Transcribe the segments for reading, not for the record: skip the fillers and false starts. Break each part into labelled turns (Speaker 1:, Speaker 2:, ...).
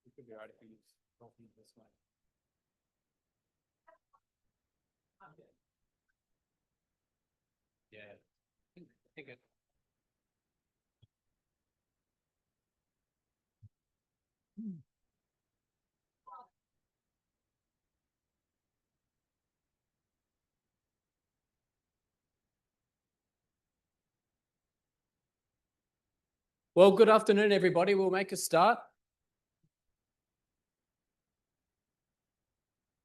Speaker 1: It could be all right if you use coffee this way. Okay. Yeah. I think it. Well, good afternoon, everybody. We'll make a start.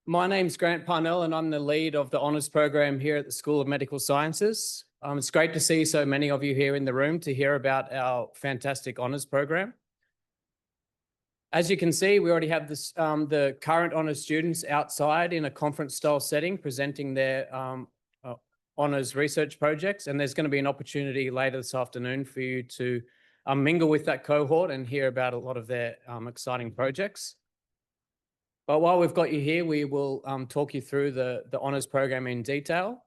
Speaker 1: My name's Grant Parnell, and I'm the lead of the honours program here at the School of Medical Sciences. It's great to see so many of you here in the room to hear about our fantastic honours program. As you can see, we already have this, the current honours students outside in a conference-style setting presenting their honours research projects, and there's going to be an opportunity later this afternoon for you to mingle with that cohort and hear about a lot of their exciting projects. But while we've got you here, we will talk you through the honours program in detail.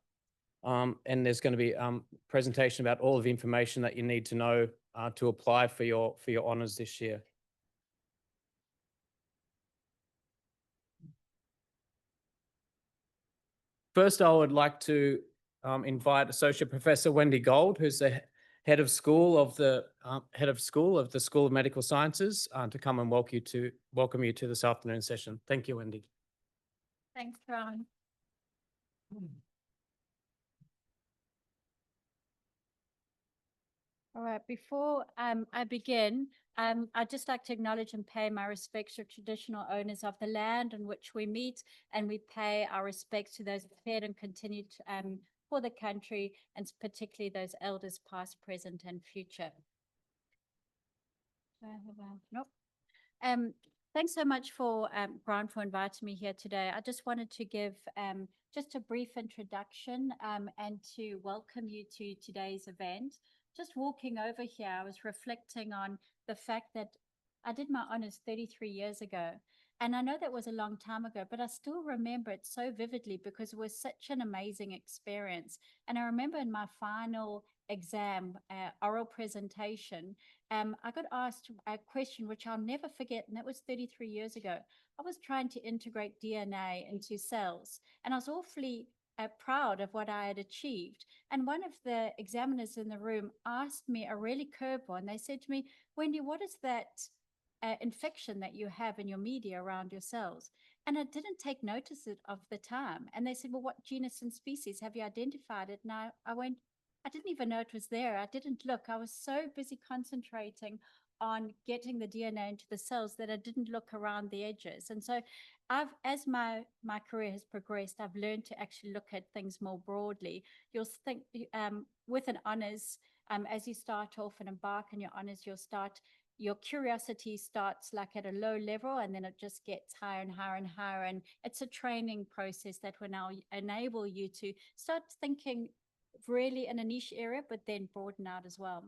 Speaker 1: And there's going to be a presentation about all of the information that you need to know to apply for your honours this year. First, I would like to invite Associate Professor Wendy Gold, who's the head of school of the School of Medical Sciences, to come and welcome you to this afternoon session. Thank you, Wendy.
Speaker 2: Thanks, Ron. All right, before I begin, I'd just like to acknowledge and pay my respects to traditional owners of the land on which we meet, and we pay our respects to those who fed and continued for the country, and particularly those elders past, present, and future. Nope. Thanks so much for Grant for inviting me here today. I just wanted to give just a brief introduction and to welcome you to today's event. Just walking over here, I was reflecting on the fact that I did my honours 33 years ago. And I know that was a long time ago, but I still remember it so vividly because it was such an amazing experience. And I remember in my final exam, oral presentation, I got asked a question which I'll never forget, and that was 33 years ago. I was trying to integrate DNA into cells, and I was awfully proud of what I had achieved. And one of the examiners in the room asked me a really curveball, and they said to me, Wendy, what is that infection that you have in your media around your cells? And I didn't take notice of the time. And they said, well, what genus and species have you identified it? And I went, I didn't even know it was there. I didn't look. I was so busy concentrating on getting the DNA into the cells that I didn't look around the edges. And so as my career has progressed, I've learned to actually look at things more broadly. You'll think with an honours, as you start off and embark on your honours, your curiosity starts like at a low level, and then it just gets higher and higher and higher. And it's a training process that will now enable you to start thinking really in a niche area, but then broaden out as well.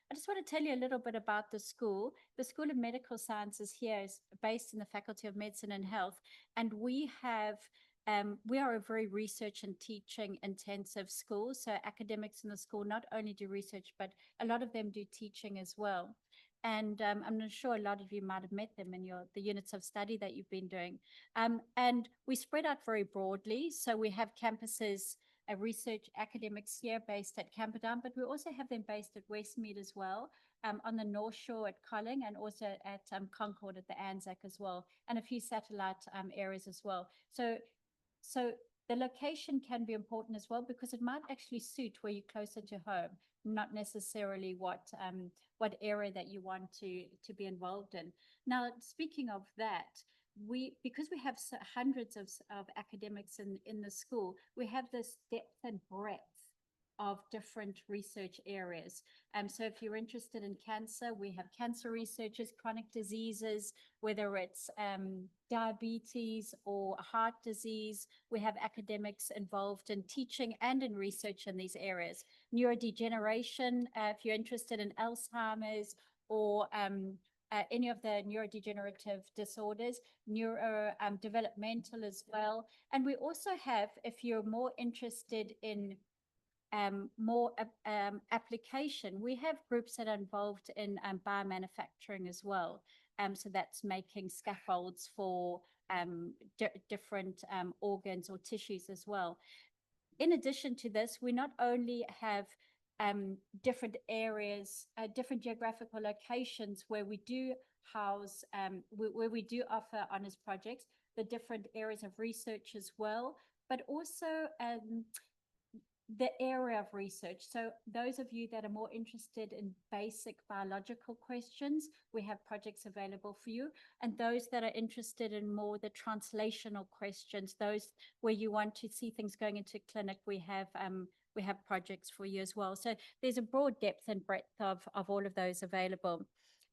Speaker 2: I just want to tell you a little bit about the school. The School of Medical Sciences here is based in the Faculty of Medicine and Health, and we are a very research and teaching intensive school. So academics in the school not only do research, but a lot of them do teaching as well. And I'm not sure a lot of you might have met them in the units of study that you've been doing. And we spread out very broadly. So we have campuses, research academics here based at Camperdown, but we also have them based at Westmead as well, on the North Shore at Colling, and also at Concord at the Anzac as well, and a few satellite areas as well. So the location can be important as well, because it might actually suit where you're closer to home, not necessarily what area that you want to be involved in. Now, speaking of that, because we have hundreds of academics in the school, we have this depth and breadth of different research areas. So if you're interested in cancer, we have cancer researchers, chronic diseases, whether it's diabetes or heart disease. We have academics involved in teaching and in research in these areas. Neurodegeneration, if you're interested in Alzheimer's or any of the neurodegenerative disorders, developmental as well. And we also have, if you're more interested in more application, we have groups that are involved in biomanufacturing as well. So that's making scaffolds for different organs or tissues as well. In addition to this, we not only have different areas, different geographical locations where we do house, where we do offer honours projects, the different areas of research as well, but also the area of research. So those of you that are more interested in basic biological questions, we have projects available for you. And those that are interested in more the translational questions, those where you want to see things going into clinic, we have projects for you as well. So there's a broad depth and breadth of all of those available.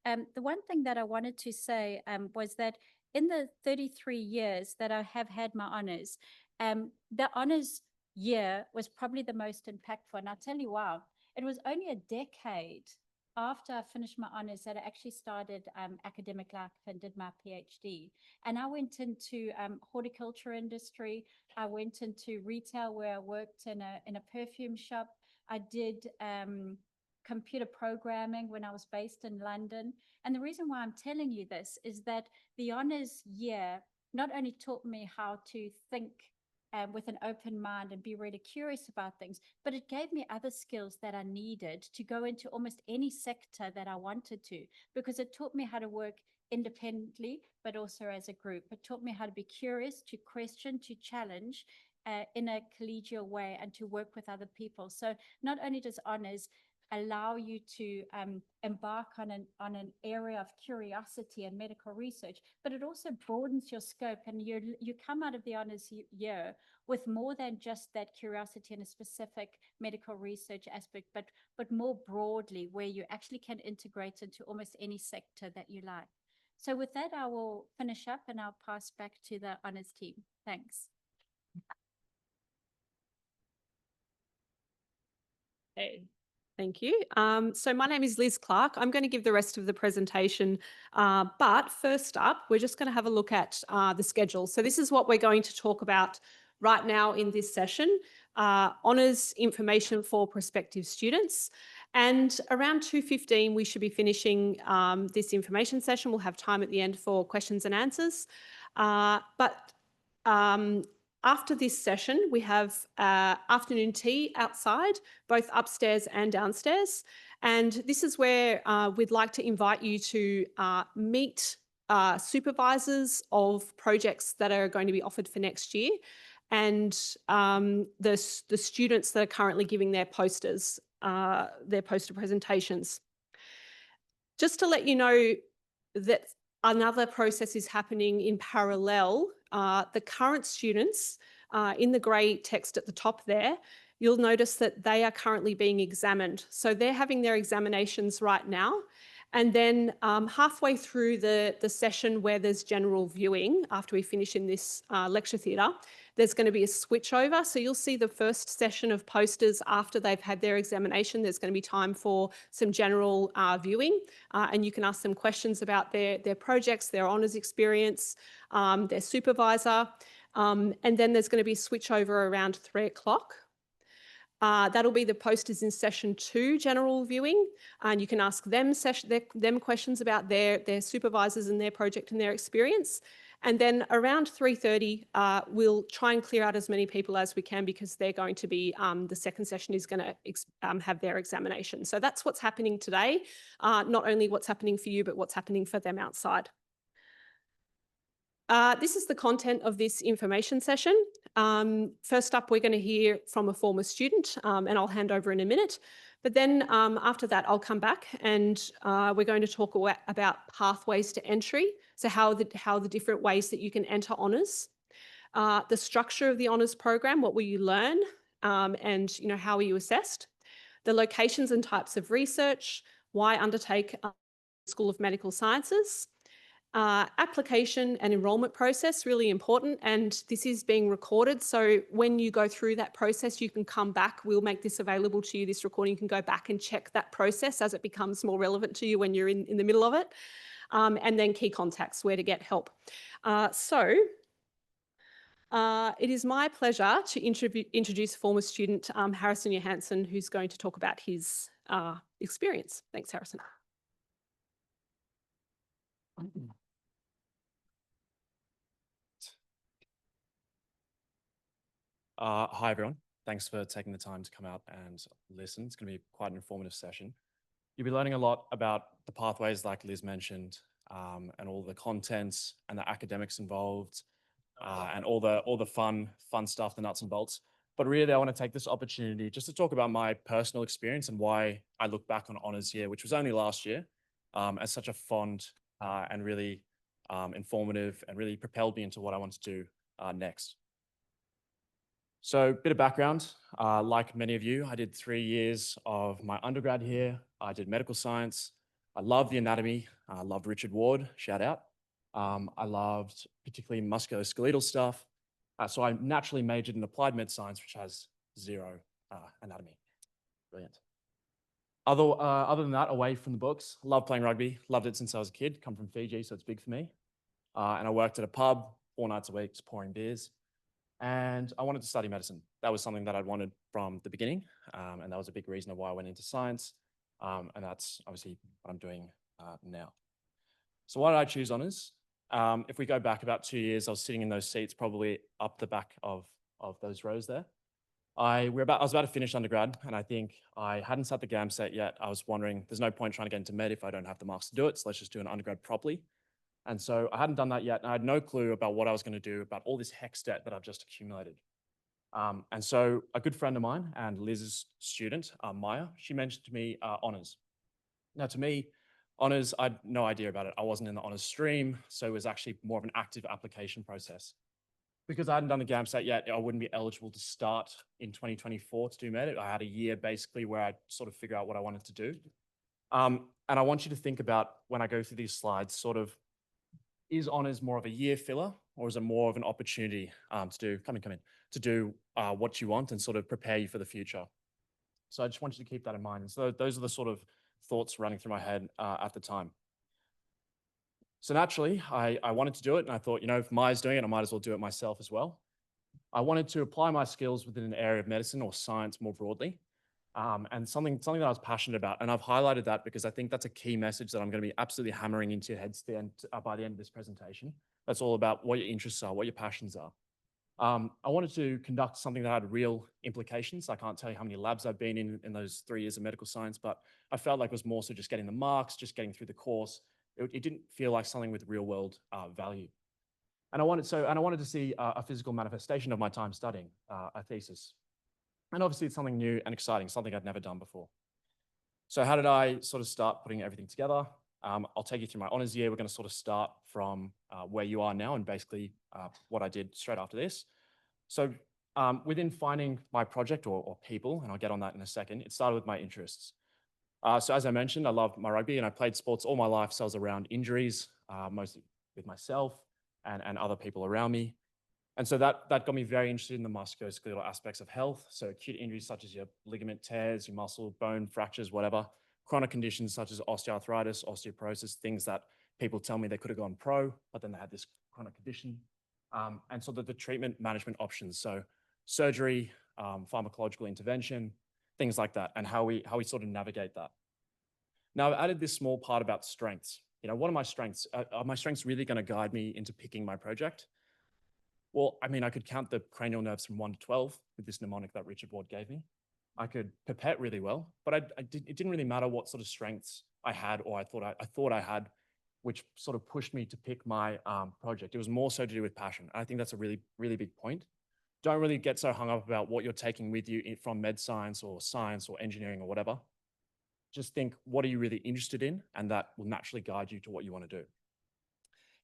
Speaker 2: The one thing that I wanted to say was that in the 33 years that I have had my honours, the honours year was probably the most impactful. And I'll tell you why. It was only a decade after I finished my honours that I actually started academic life and did my PhD. And I went into horticulture industry. I went into retail where I worked in a perfume shop. I did computer programming when I was based in London. And the reason why I'm telling you this is that the honours year not only taught me how to think with an open mind and be really curious about things, but it gave me other skills that I needed to go into almost any sector that I wanted to, because it taught me how to work independently, but also as a group. It taught me how to be curious, to question, to challenge in a collegial way, and to work with other people. So not only does honours allow you to embark on an area of curiosity and medical research, but it also broadens your scope, and you come out of the honours year with more than just that curiosity in a specific medical research aspect, but more broadly, where you actually can integrate into almost any sector that you like. So with that, I will finish up and I'll pass back to the honours team. Thanks.
Speaker 3: Okay. Thank you. So my name is Liz Clark. I'm going to give the rest of the presentation, but first up, we're just going to have a look at the schedule. So this is what we're going to talk about right now in this session, honours information for prospective students. And around 2:15, we should be finishing this information session. We'll have time at the end for questions and answers. After this session, we have afternoon tea outside, both upstairs and downstairs. And this is where we'd like to invite you to meet supervisors of projects that are going to be offered for next year, and the students that are currently giving their poster presentations. Just to let you know that another process is happening in parallel. The current students in the grey text at the top there, you'll notice that they are currently being examined. So they're having their examinations right now. And then halfway through the session where there's general viewing, after we finish in this lecture theatre, there's going to be a switchover. So you'll see the first session of posters after they've had their examination. There's going to be time for some general viewing, and you can ask them questions about their projects, their honours experience, their supervisor. And then there's going to be a switchover around 3 o'clock. That'll be the posters in session 2, general viewing, and you can ask them questions about their supervisors and their project and their experience. And then around 3:30, we'll try and clear out as many people as we can, because they're going to be, the second session is going to have their examination. So that's what's happening today, not only what's happening for you, but what's happening for them outside. This is the content of this information session. First up, we're going to hear from a former student, and I'll hand over in a minute. But then after that, I'll come back and we're going to talk about pathways to entry. So how the different ways that you can enter honours, the structure of the honours program, what will you learn, and how are you assessed, the locations and types of research, why undertake School of Medical Sciences, application and enrolment process, really important, and this is being recorded, so when you go through that process you can come back. We'll make this available to you, this recording. You can go back and check that process as it becomes more relevant to you when you're in the middle of it, and then key contacts, where to get help. It is my pleasure to introduce former student Harrison Johansson, who's going to talk about his experience. Thanks, Harrison.
Speaker 4: Hi, everyone. Thanks for taking the time to come out and listen. It's going to be quite an informative session. You'll be learning a lot about the pathways, like Liz mentioned, and all the contents and the academics involved, and all the fun stuff, the nuts and bolts. But really, I want to take this opportunity just to talk about my personal experience and why I look back on honours year, which was only last year, as such a fond and really informative and really propelled me into what I want to do next. So a bit of background, like many of you, I did 3 years of my undergrad here. I did medical science. I loved the anatomy. I loved Richard Ward, shout out. I loved particularly musculoskeletal stuff. So I naturally majored in applied med science, which has 0 anatomy. Brilliant. Other than that, away from the books, love playing rugby. Loved it since I was a kid. Come from Fiji, so it's big for me. And I worked at a pub 4 nights a week, just pouring beers. And I wanted to study medicine. That was something that I'd wanted from the beginning. And that was a big reason of why I went into science. And that's obviously what I'm doing now. So why did I choose honours? If we go back about 2 years, I was sitting in those seats, probably up the back of those rows there. I was about to finish undergrad, and I think I hadn't sat the GAMCET yet. I was wondering, there's no point trying to get into med if I don't have the marks to do it, so let's just do an undergrad properly. And so I hadn't done that yet, and I had no clue about what I was going to do about all this HECS debt that I've just accumulated. And so a good friend of mine and Liz's student, Maya, she mentioned to me honours. Now, to me, honours, I had no idea about it. I wasn't in the honours stream, so it was actually more of an active application process. Because I hadn't done the GAMCET yet, I wouldn't be eligible to start in 2024 to do med. I had a year basically where I'd sort of figure out what I wanted to do. And I want you to think about, when I go through these slides, sort of, is honours more of a year filler, or is it more of an opportunity to do what you want and sort of prepare you for the future? So I just want you to keep that in mind. And so those are the sort of thoughts running through my head at the time. So naturally, I wanted to do it, and I thought, you know, if Maya's doing it, I might as well do it myself as well. I wanted to apply my skills within an area of medicine or science more broadly. And something that I was passionate about. And I've highlighted that because I think that's a key message that I'm going to be absolutely hammering into your heads by the end of this presentation. That's all about what your interests are, what your passions are. I wanted to conduct something that had real implications. I can't tell you how many labs I've been in those 3 years of medical science, but I felt like it was more so just getting the marks, just getting through the course. It didn't feel like something with real world value. And I wanted to see a physical manifestation of my time studying a thesis. And obviously it's something new and exciting, something I'd never done before. So how did I sort of start putting everything together? I'll take you through my honours year. We're going to sort of start from where you are now and basically what I did straight after this. So within finding my project or people, and I'll get on that in a second, it started with my interests. So as I mentioned, I love my rugby and I played sports all my life. So I was around injuries, mostly with myself and other people around me. And so that got me very interested in the musculoskeletal aspects of health. So acute injuries such as your ligament tears, your muscle, bone fractures, whatever. Chronic conditions such as osteoarthritis, osteoporosis, things that people tell me they could have gone pro, but then they had this chronic condition. And so the treatment management options. So surgery, pharmacological intervention, things like that, and how we sort of navigate that. Now I've added this small part about strengths. You know, what are my strengths? Are my strengths really going to guide me into picking my project? Well, I mean, I could count the cranial nerves from 1 to 12 with this mnemonic that Richard Ward gave me. I could pipette really well, but it didn't really matter what sort of strengths I had or I thought I had, which sort of pushed me to pick my project. It was more so to do with passion. I think that's a really, really big point. Don't really get so hung up about what you're taking with you from med science or engineering or whatever. Just think, what are you really interested in? And that will naturally guide you to what you want to do.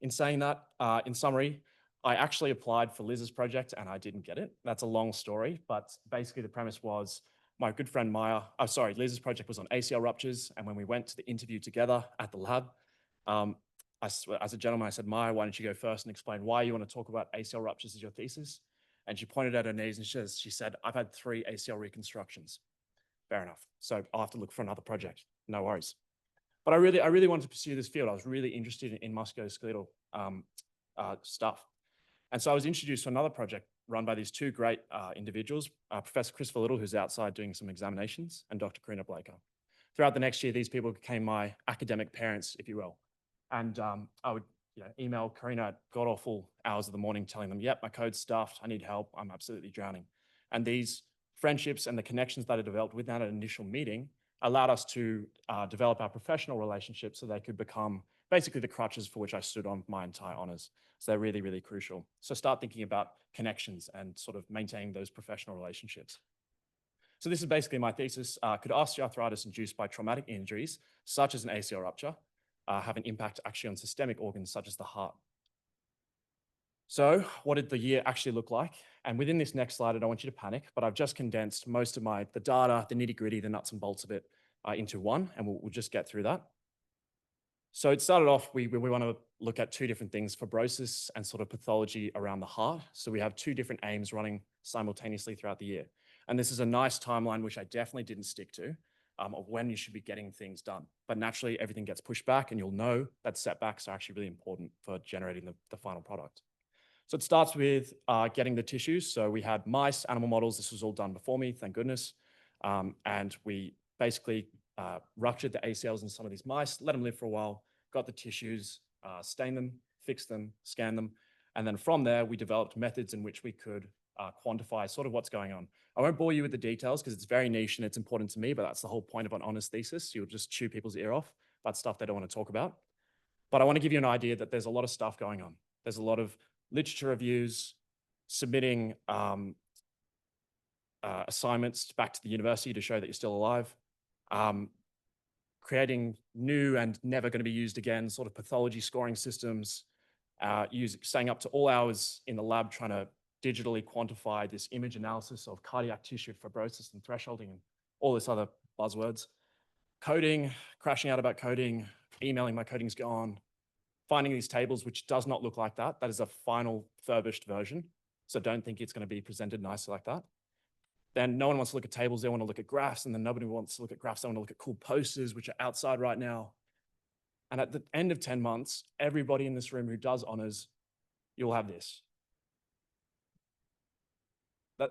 Speaker 4: In saying that, in summary, I actually applied for Liz's project and I didn't get it. That's a long story, but basically the premise was my good friend Liz's project was on ACL ruptures. And when we went to the interview together at the lab, as a gentleman, I said, Maya, why don't you go first and explain why you want to talk about ACL ruptures as your thesis? And she pointed at her knees and she said, I've had 3 ACL reconstructions. Fair enough. So I'll have to look for another project. No worries. But I really wanted to pursue this field. I was really interested in musculoskeletal stuff. And so I was introduced to another project run by these 2 great individuals, Professor Christopher Little, who's outside doing some examinations, and Dr. Karina Blaker. Throughout the next year, these people became my academic parents, if you will. And I would email Karina at god-awful hours of the morning telling them, yep, my code's stuffed, I need help, I'm absolutely drowning. And these friendships and the connections that are developed within that initial meeting allowed us to develop our professional relationships so they could become basically the crutches for which I stood on my entire honors. So they're really, really crucial. So start thinking about connections and sort of maintaining those professional relationships. So this is basically my thesis. Could osteoarthritis induced by traumatic injuries, such as an ACL rupture, have an impact actually on systemic organs such as the heart? So what did the year actually look like? And within this next slide, I don't want you to panic, but I've just condensed most of the data, the nitty gritty, the nuts and bolts of it into one, and we'll just get through that. So it started off, we want to look at two different things, fibrosis and sort of pathology around the heart. So we have two different aims running simultaneously throughout the year. And this is a nice timeline, which I definitely didn't stick to, of when you should be getting things done. But naturally, everything gets pushed back, and you'll know that setbacks are actually really important for generating the final product. So it starts with getting the tissues. So we had mice, animal models. This was all done before me, thank goodness. And we basically ruptured the ACLs in some of these mice, let them live for a while, got the tissues, stained them, fixed them, scanned them. And then from there, we developed methods in which we could quantify sort of what's going on. I won't bore you with the details because it's very niche and it's important to me, but that's the whole point of an honors thesis. You'll just chew people's ear off about stuff they don't want to talk about. But I want to give you an idea that there's a lot of stuff going on. There's a lot of literature reviews, submitting assignments back to the university to show that you're still alive, creating new and never going to be used again sort of pathology scoring systems, staying up to all hours in the lab trying to digitally quantify this image analysis of cardiac tissue fibrosis and thresholding and all this other buzzwords. Coding, crashing out about coding, emailing my coding's gone, finding these tables, which does not look like that. That is a final furbished version. So don't think it's going to be presented nicely like that. Then no one wants to look at tables, they want to look at graphs, and then nobody wants to look at graphs, they want to look at cool posters, which are outside right now. And at the end of 10 months, everybody in this room who does honors, you'll have this.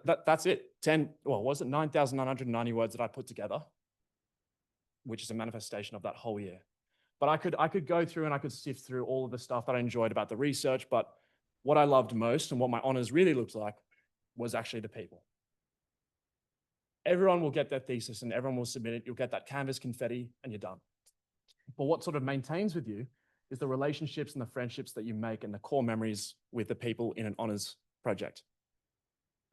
Speaker 4: That's it. 9,990 words that I put together, which is a manifestation of that whole year. But I could go through and I could sift through all of the stuff that I enjoyed about the research, but what I loved most and what my honors really looked like was actually the people. Everyone will get their thesis and everyone will submit it. You'll get that Canvas confetti and you're done. But what sort of maintains with you is the relationships and the friendships that you make and the core memories with the people in an honors project.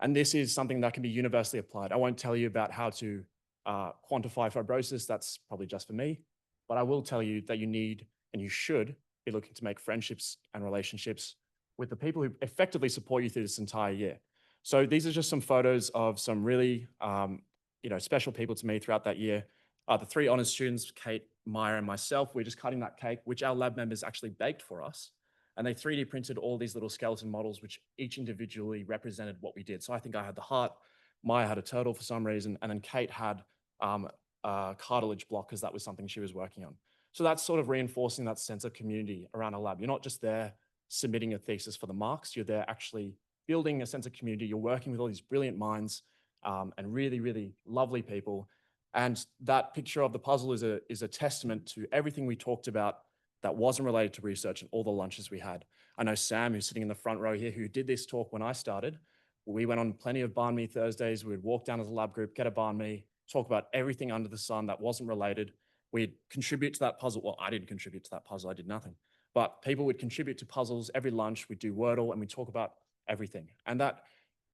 Speaker 4: And this is something that can be universally applied. I won't tell you about how to quantify fibrosis. That's probably just for me. But I will tell you that you need and you should be looking to make friendships and relationships with the people who effectively support you through this entire year. So these are just some photos of some really special people to me throughout that year. The three honors students, Kate, Maya, and myself, we're just cutting that cake, which our lab members actually baked for us. And they 3D printed all these little skeleton models, which each individually represented what we did. So I think I had the heart, Maya had a turtle for some reason, and then Kate had a cartilage block because that was something she was working on. So that's sort of reinforcing that sense of community around a lab. You're not just there submitting a thesis for the marks, you're there actually building a sense of community. You're working with all these brilliant minds and really, really lovely people. And that picture of the puzzle is a testament to everything we talked about that wasn't related to research and all the lunches we had. I know Sam, who's sitting in the front row here, who did this talk when I started. We went on plenty of Banh Mi Thursdays. We'd walk down as a lab group, get a Banh Mi, talk about everything under the sun that wasn't related. We'd contribute to that puzzle. Well, I didn't contribute to that puzzle. I did nothing. But people would contribute to puzzles every lunch. We'd do Wordle and we'd talk about everything. And that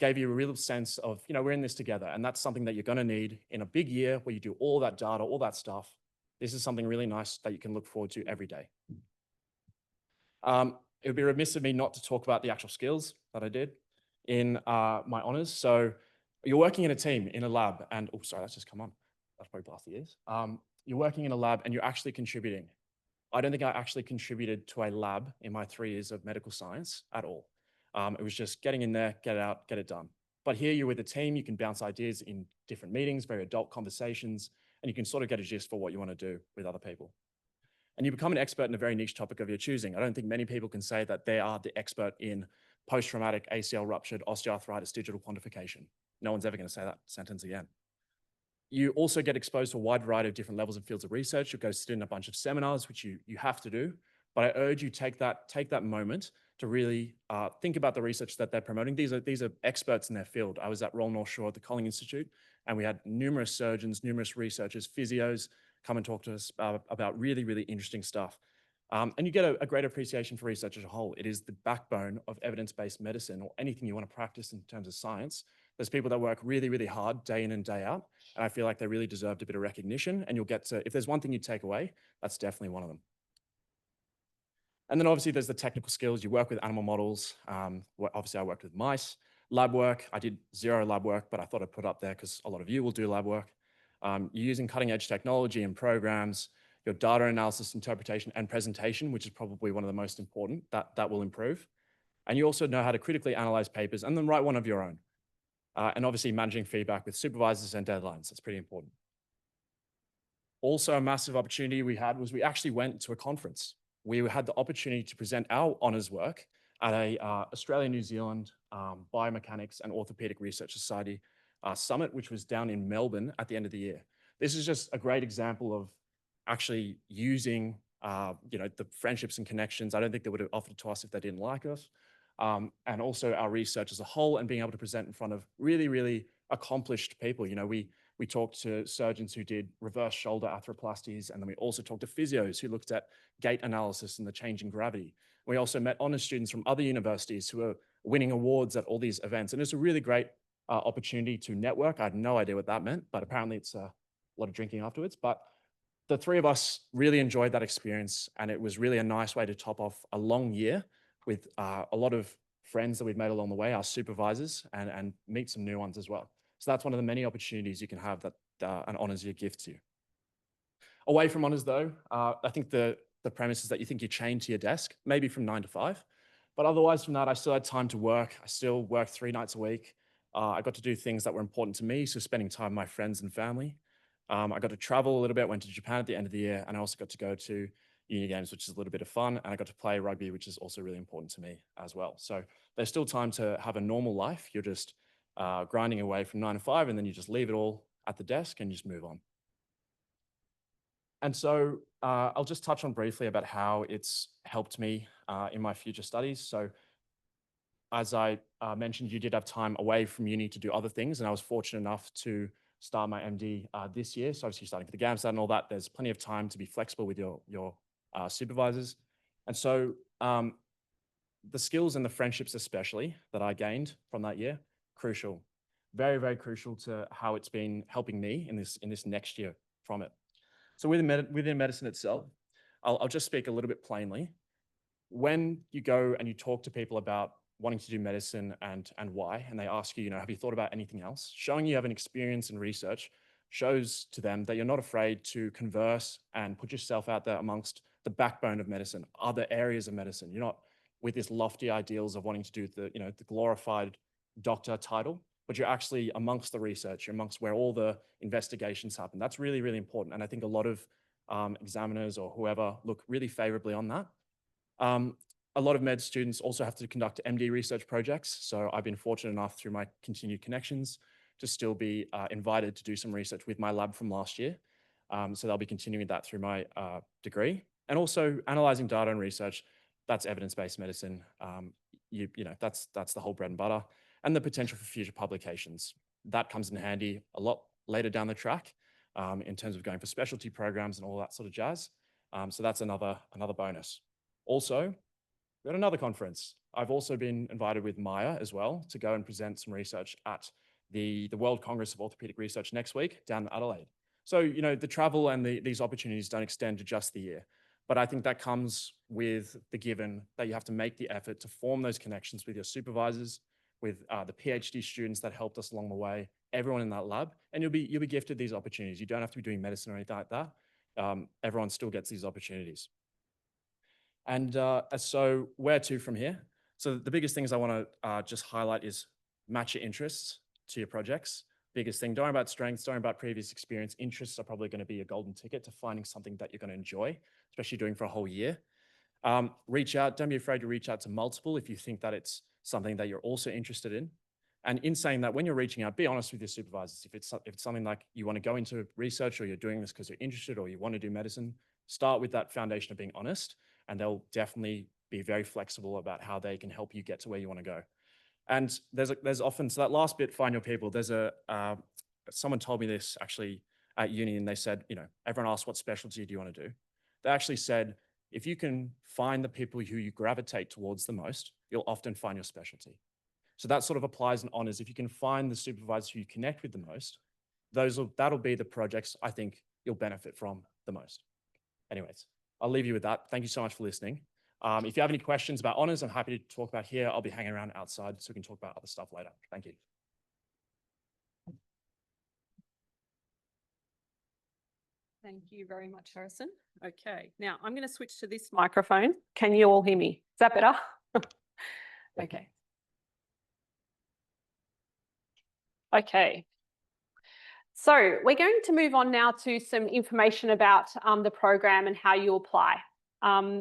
Speaker 4: gave you a real sense of, we're in this together. And that's something that you're going to need in a big year where you do all that data, all that stuff. This is something really nice that you can look forward to every day. It would be remiss of me not to talk about the actual skills that I did in my honors. So you're working in a team, in a lab, and, oh, sorry, that's just come on. That's probably blast the ears. You're working in a lab and you're actually contributing. I don't think I actually contributed to a lab in my 3 years of medical science at all. It was just getting in there, get it out, get it done. But here you're with a team, you can bounce ideas in different meetings, very adult conversations, and you can sort of get a gist for what you want to do with other people. And you become an expert in a very niche topic of your choosing. I don't think many people can say that they are the expert in post-traumatic ACL ruptured osteoarthritis digital quantification. No one's ever going to say that sentence again. You also get exposed to a wide variety of different levels and fields of research. You'll go sit in a bunch of seminars, which you have to do. But I urge you take that moment to really think about the research that they're promoting. These are experts in their field. I was at Royal North Shore at the Kolling Institute, and we had numerous surgeons, numerous researchers, physios come and talk to us about really, really interesting stuff. And you get a great appreciation for research as a whole. It is the backbone of evidence-based medicine, or anything you want to practice in terms of science. There's people that work really, really hard day in and day out, and I feel like they really deserved a bit of recognition. And you'll get to, if there's one thing you take away, that's definitely one of them. And then obviously there's the technical skills. You work with animal models. Obviously I worked with mice. Lab work, I did 0 lab work, but I thought I'd put up there because a lot of you will do lab work. You're using cutting edge technology and programs, your data analysis, interpretation, and presentation, which is probably one of the most important, that will improve. And you also know how to critically analyze papers and then write one of your own. And obviously managing feedback with supervisors and deadlines, that's pretty important. Also, a massive opportunity we had was we actually went to a conference. We had the opportunity to present our honours work at a Australia-New Zealand Biomechanics and Orthopaedic Research Society summit, which was down in Melbourne at the end of the year. This is just a great example of actually using the friendships and connections. I don't think they would have offered it to us if they didn't like us. And also our research as a whole, and being able to present in front of really, really accomplished people. We talked to surgeons who did reverse shoulder arthroplasties, and then we also talked to physios who looked at gait analysis and the change in gravity. We also met honours students from other universities who are winning awards at all these events. And it's a really great opportunity to network. I had no idea what that meant, but apparently it's a lot of drinking afterwards. But the 3 of us really enjoyed that experience, and it was really a nice way to top off a long year with a lot of friends that we've made along the way, our supervisors, and meet some new ones as well. So that's one of the many opportunities you can have that an honours year gives you. Away from honours though, I think the premise is that you think you're chained to your desk, maybe from 9 to 5. But otherwise from that, I still had time to work. I still worked 3 nights a week. I got to do things that were important to me, so spending time with my friends and family. I got to travel a little bit, went to Japan at the end of the year, and I also got to go to uni games, which is a little bit of fun. And I got to play rugby, which is also really important to me as well. So there's still time to have a normal life. You're just grinding away from 9 to 5, and then you just leave it all at the desk and just move on. And so I'll just touch on briefly about how it's helped me in my future studies. So as I mentioned, you did have time away from uni to do other things, and I was fortunate enough to start my MD this year. So obviously starting for the GAMSAT and all that, there's plenty of time to be flexible with your supervisors. And so the skills and the friendships especially that I gained from that year, crucial, very, very crucial to how it's been helping me in this next year from it. So within medicine itself, I'll just speak a little bit plainly. When you go and you talk to people about wanting to do medicine and why, and they ask you, have you thought about anything else? Showing you have an experience in research shows to them that you're not afraid to converse and put yourself out there amongst the backbone of medicine, other areas of medicine. You're not with this lofty ideals of wanting to do the glorified doctor title, but you're actually amongst the research, you're amongst where all the investigations happen. That's really, really important. And I think a lot of examiners or whoever look really favorably on that. A lot of med students also have to conduct MD research projects. So I've been fortunate enough through my continued connections to still be invited to do some research with my lab from last year. So they'll be continuing that through my degree. And also analyzing data and research, that's evidence-based medicine. That's the whole bread and butter. And the potential for future publications. That comes in handy a lot later down the track in terms of going for specialty programs and all that sort of jazz. So that's another bonus. Also, we had another conference. I've also been invited with Maya as well to go and present some research at the World Congress of Orthopaedic Research next week down in Adelaide. So, the travel and these opportunities don't extend to just the year. But I think that comes with the given that you have to make the effort to form those connections with your supervisors, with the PhD students that helped us along the way, everyone in that lab, and you'll be gifted these opportunities. You don't have to be doing medicine or anything like that. Everyone still gets these opportunities. And so where to from here? So the biggest things I want to just highlight is match your interests to your projects. Biggest thing, don't worry about strengths, don't worry about previous experience. Interests are probably going to be a golden ticket to finding something that you're going to enjoy, especially doing for a whole year. Reach out, don't be afraid to reach out to multiple if you think that it's something that you're also interested in. And in saying that, when you're reaching out, be honest with your supervisors. If it's something like you want to go into research, or you're doing this because you're interested, or you want to do medicine, start with that foundation of being honest. and they'll definitely be very flexible about how they can help you get to where you want to go. And there's often, so that last bit, find your people, there's someone told me this actually at uni, and they said, everyone asks what specialty do you want to do? They actually said, if you can find the people who you gravitate towards the most, you'll often find your specialty. So that sort of applies in honours. If you can find the supervisors who you connect with the most, that'll be the projects I think you'll benefit from the most. Anyways, I'll leave you with that. Thank you so much for listening. If you have any questions about honours, I'm happy to talk about here. I'll be hanging around outside so we can talk about other stuff later. Thank you.
Speaker 3: Thank you very much, Harrison. Okay, now I'm going to switch to this microphone. Can you all hear me? Is that better? Okay. Okay. So we're going to move on now to some information about the program and how you apply.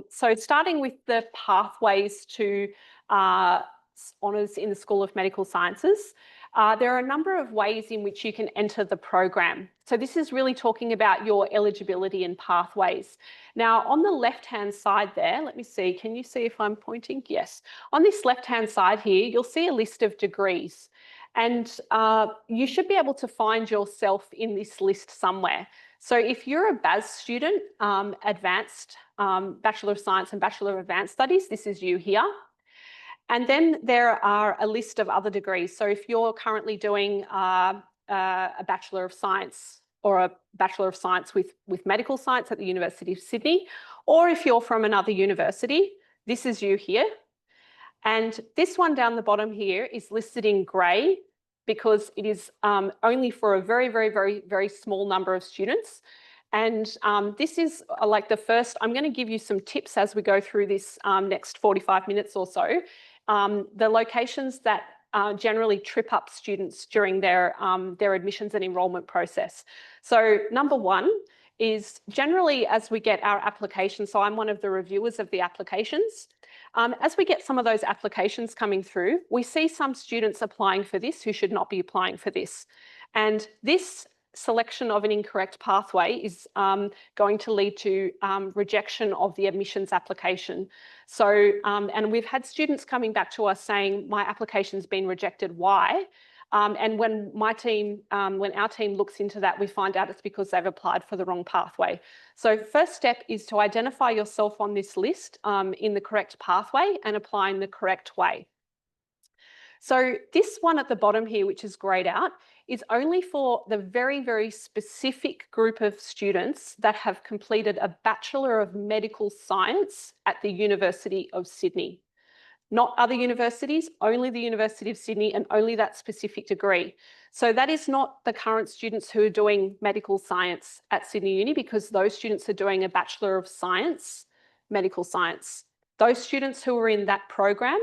Speaker 3: So starting with the pathways to honours in the School of Medical Sciences, there are a number of ways in which you can enter the program. So this is really talking about your eligibility and pathways. Now, on the left-hand side there, let me see, can you see if I'm pointing? Yes. On this left-hand side here, you'll see a list of degrees. And you should be able to find yourself in this list somewhere. So if you're a BAS student, Advanced Bachelor of Science and Bachelor of Advanced Studies, this is you here. And then there are a list of other degrees. So if you're currently doing a Bachelor of Science or a Bachelor of Science with Medical Science at the University of Sydney, or if you're from another university, this is you here. And this one down the bottom here is listed in grey because it is only for a very, very, very, very small number of students. And this is like the first, I'm going to give you some tips as we go through this next 45 minutes or so. The locations that generally trip up students during their admissions and enrolment process. So number one is generally as we get our applications, so I'm one of the reviewers of the applications. As we get some of those applications coming through, we see some students applying for this who should not be applying for this. And this selection of an incorrect pathway is going to lead to rejection of the admissions application. So, and we've had students coming back to us saying, my application's been rejected, why? And when our team looks into that, we find out it's because they've applied for the wrong pathway. So first step is to identify yourself on this list in the correct pathway and apply in the correct way. So this one at the bottom here, which is greyed out, is only for the very, very specific group of students that have completed a Bachelor of Medical Science at the University of Sydney. Not other universities, only the University of Sydney and only that specific degree. So that is not the current students who are doing medical science at Sydney Uni, because those students are doing a Bachelor of Science, Medical Science. Those students who are in that program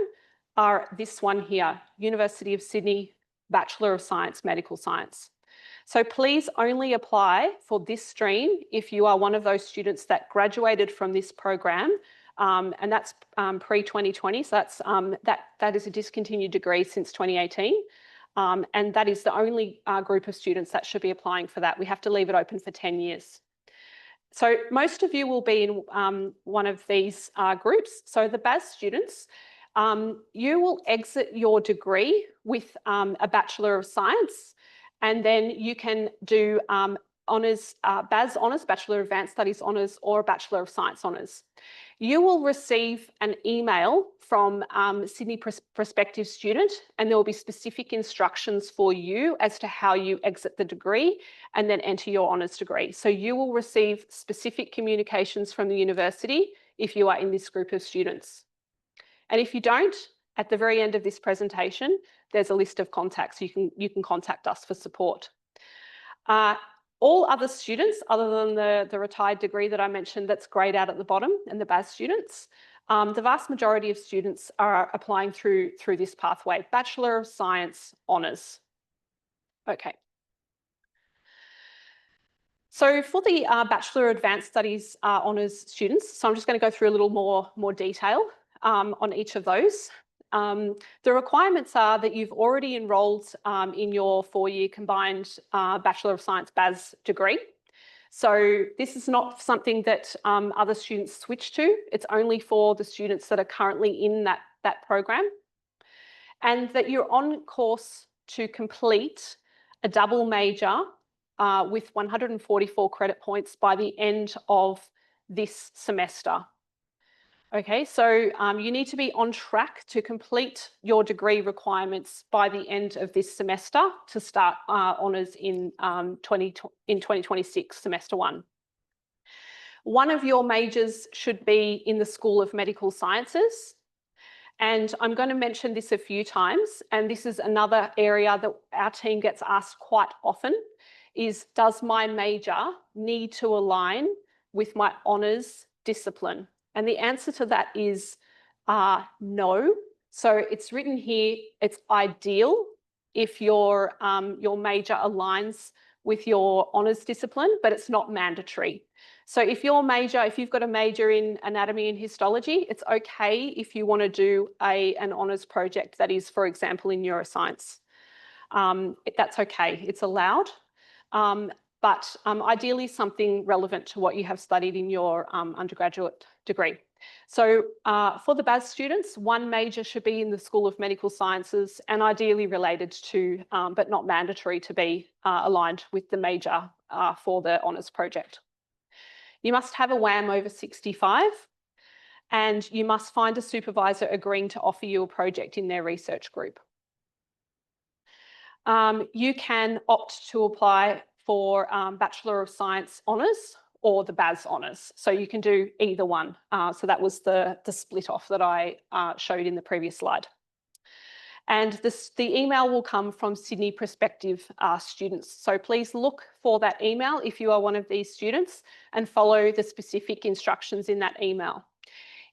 Speaker 3: are this one here, University of Sydney, Bachelor of Science, Medical Science. So please only apply for this stream if you are one of those students that graduated from this program. And that's pre-2020, so that's, that is a discontinued degree since 2018. And that is the only group of students that should be applying for that. We have to leave it open for 10 years. So most of you will be in one of these groups. So the BAS students, you will exit your degree with a Bachelor of Science, and then you can do honours, BAS honours, Bachelor of Advanced Studies honours, or a Bachelor of Science honours. You will receive an email from Sydney prospective student, and there will be specific instructions for you as to how you exit the degree and then enter your honours degree. So you will receive specific communications from the university if you are in this group of students. And if you don't, at the very end of this presentation, there's a list of contacts. You can contact us for support. All other students, other than the retired degree that I mentioned that's greyed out at the bottom, and the BAS students, the vast majority of students are applying through this pathway, Bachelor of Science honours. Okay. So for the Bachelor of Advanced Studies honours students, so I'm just going to go through a little more detail on each of those. The requirements are that you've already enrolled in your 4-year combined Bachelor of Science BAS degree. So this is not something that other students switch to. It's only for the students that are currently in that program. And that you're on course to complete a double major with 144 credit points by the end of this semester. Okay, so you need to be on track to complete your degree requirements by the end of this semester to start honours in 2026, semester 1. One of your majors should be in the School of Medical Sciences. And I'm going to mention this a few times, and this is another area that our team gets asked quite often, is does my major need to align with my honours discipline? And the answer to that is no. So it's written here, it's ideal if your major aligns with your honours discipline, but it's not mandatory. So if you've got a major in anatomy and histology, it's okay if you want to do an honours project that is, for example, in neuroscience. That's okay, it's allowed. But ideally something relevant to what you have studied in your undergraduate degree. So for the BAS students, one major should be in the School of Medical Sciences and ideally related to, but not mandatory to be aligned with the major for the honours project. You must have a WAM over 65 and you must find a supervisor agreeing to offer you a project in their research group. You can opt to apply for Bachelor of Science Honours or the BAS Honours. So you can do either one. So that was the split off that I showed in the previous slide. And the email will come from Sydney prospective students. So please look for that email if you are one of these students and follow the specific instructions in that email.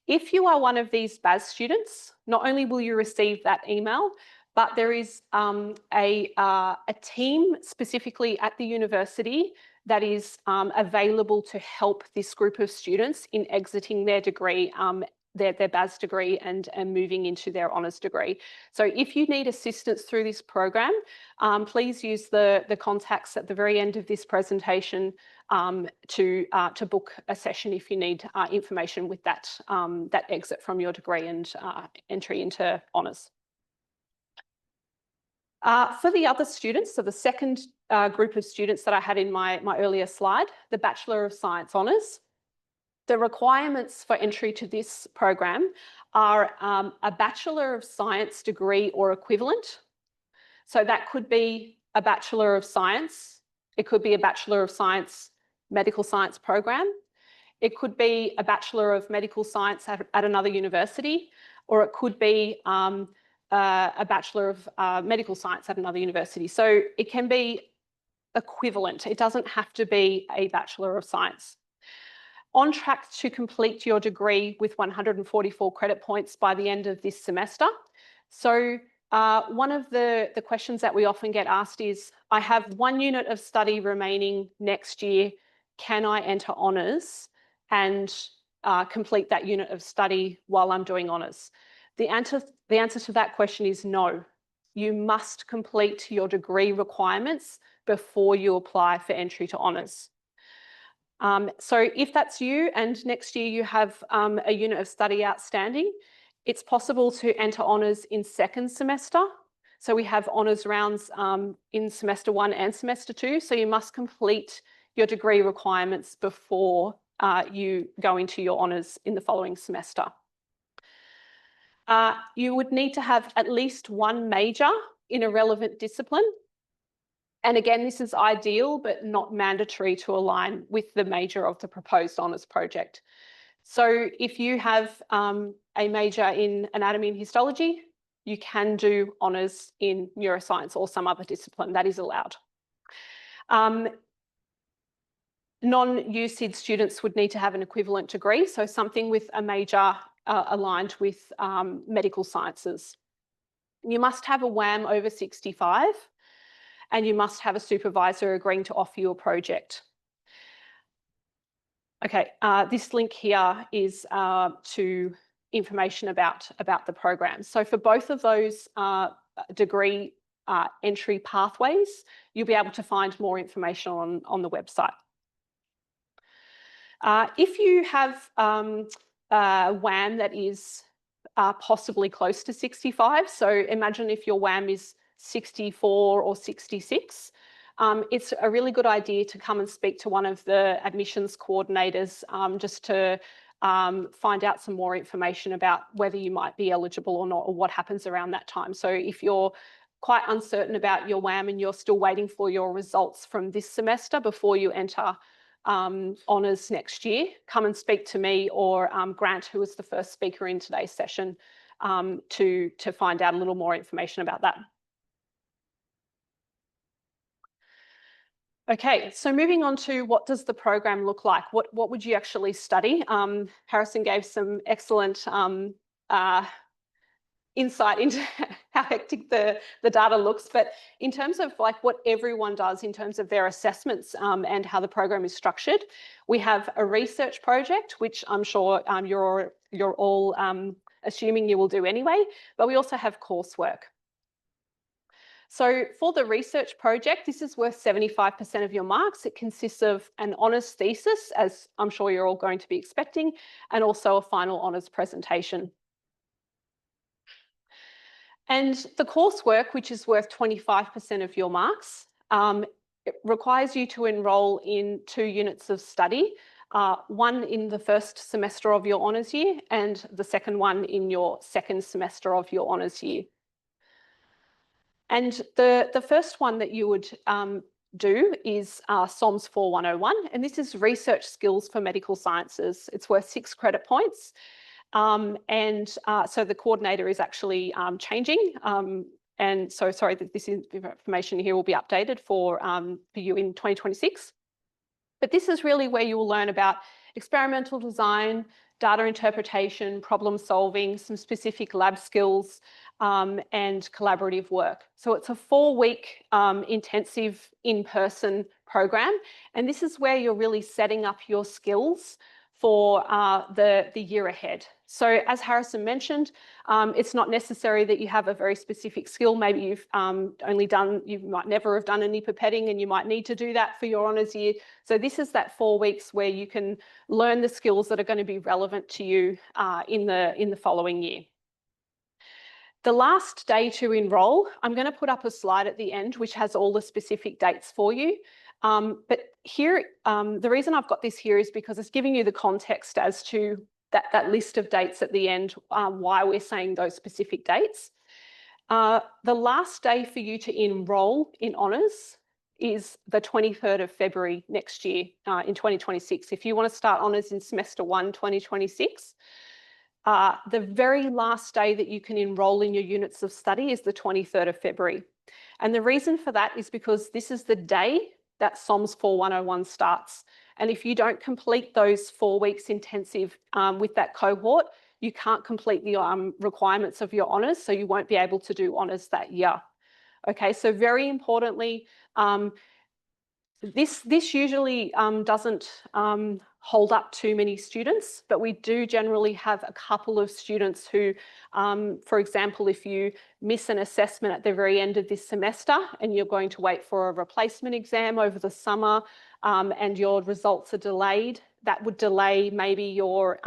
Speaker 3: If you are one of these BAS students, not only will you receive that email, but there is a team specifically at the university that is available to help this group of students in exiting their degree, their BAS degree and moving into their honours degree. So if you need assistance through this program, please use the contacts at the very end of this presentation to book a session if you need information with that exit from your degree and entry into honours. For the other students, so the second group of students that I had in my earlier slide, the Bachelor of Science Honours, the requirements for entry to this program are a Bachelor of Science degree or equivalent. So that could be a Bachelor of Science. It could be a Bachelor of Science Medical Science program. It could be a Bachelor of Medical Science at another university, or it could be a Bachelor of Medical Science at another university. So it can be equivalent. It doesn't have to be a Bachelor of Science. On track to complete your degree with 144 credit points by the end of this semester. So one of the questions that we often get asked is, I have 1 unit of study remaining next year. Can I enter honours and complete that unit of study while I'm doing honours? The answer to that question is no. You must complete your degree requirements before you apply for entry to honours. So if that's you and next year you have a unit of study outstanding, it's possible to enter honours in second semester. So we have honours rounds in semester 1 and semester 2. So you must complete your degree requirements before you go into your honours in the following semester. You would need to have at least 1 major in a relevant discipline. And again, this is ideal, but not mandatory to align with the major of the proposed honours project. So if you have a major in anatomy and histology, you can do honours in neuroscience or some other discipline. That is allowed. Non-USyd students would need to have an equivalent degree, so something with a major aligned with medical sciences. You must have a WAM over 65. And you must have a supervisor agreeing to offer you a project. Okay, this link here is to information about the program. So for both of those degree entry pathways, you'll be able to find more information on the website. If you have WAM that is possibly close to 65, so imagine if your WAM is 64 or 66, it's a really good idea to come and speak to one of the admissions coordinators just to find out some more information about whether you might be eligible or not, or what happens around that time. So if you're quite uncertain about your WAM and you're still waiting for your results from this semester before you enter honours next year, come and speak to me or Grant, who was the first speaker in today's session, to find out a little more information about that. Okay, so moving on to what does the program look like? What would you actually study? Harrison gave some excellent insight into how hectic the data looks, but in terms of like what everyone does in terms of their assessments and how the program is structured, we have a research project, which I'm sure you're all assuming you will do anyway, but we also have coursework. So for the research project, this is worth 75% of your marks. It consists of an honours thesis, as I'm sure you're all going to be expecting, and also a final honours presentation. And the coursework, which is worth 25% of your marks, it requires you to enrol in 2 units of study, one in the first semester of your honours year and the second one in your second semester of your honours year. And the first one that you would do is SOMS 4101, and this is research skills for medical sciences. It's worth 6 credit points. So the coordinator is actually changing. And so sorry that this information here will be updated for you in 2026. But this is really where you will learn about experimental design, data interpretation, problem solving, some specific lab skills, and collaborative work. So it's a 4-week intensive in-person program. And this is where you're really setting up your skills for the year ahead. So as Harrison mentioned, it's not necessary that you have a very specific skill. Maybe you've you might never have done any pipetting and you might need to do that for your honours year. So this is that 4 weeks where you can learn the skills that are going to be relevant to you in the following year. The last day to enrol, I'm going to put up a slide at the end which has all the specific dates for you. But here, the reason I've got this here is because it's giving you the context as to that list of dates at the end, why we're saying those specific dates. The last day for you to enrol in honours is the 23rd of February next year in 2026. If you want to start honours in semester 1, 2026, the very last day that you can enrol in your units of study is the 23rd of February. And the reason for that is because this is the day that SOMS 4101 starts. And if you don't complete those 4 weeks intensive with that cohort, you can't complete the requirements of your honours, so you won't be able to do honours that year. Okay, so very importantly, this usually doesn't hold up too many students, but we do generally have a couple of students who, for example, if you miss an assessment at the very end of this semester and you're going to wait for a replacement exam over the summer and your results are delayed, that would delay maybe your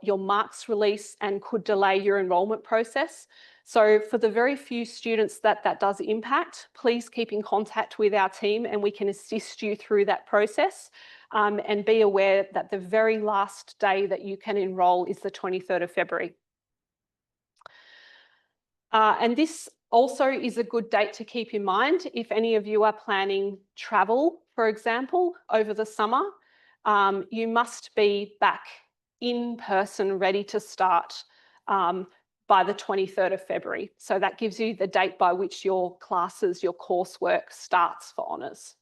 Speaker 3: marks release and could delay your enrolment process. So for the very few students that does impact, please keep in contact with our team and we can assist you through that process. And be aware that the very last day that you can enrol is the 23rd of February. And this also is a good date to keep in mind if any of you are planning travel, for example, over the summer. You must be back in person, ready to start by the 23rd of February. So that gives you the date by which your classes, your coursework starts for honours.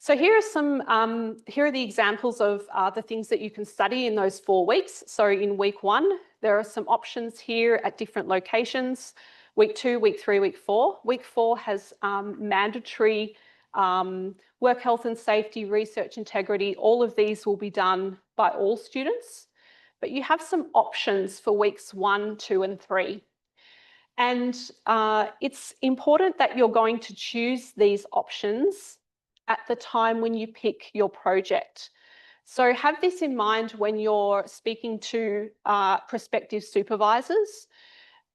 Speaker 3: So here are the examples of the things that you can study in those 4 weeks. So in week 1, there are some options here at different locations. Week 2, week 3, week 4. Week 4 has mandatory work health and safety, research integrity. All of these will be done by all students. But you have some options for weeks 1, 2, and 3. And it's important that you're going to choose these options at the time when you pick your project. So have this in mind when you're speaking to prospective supervisors.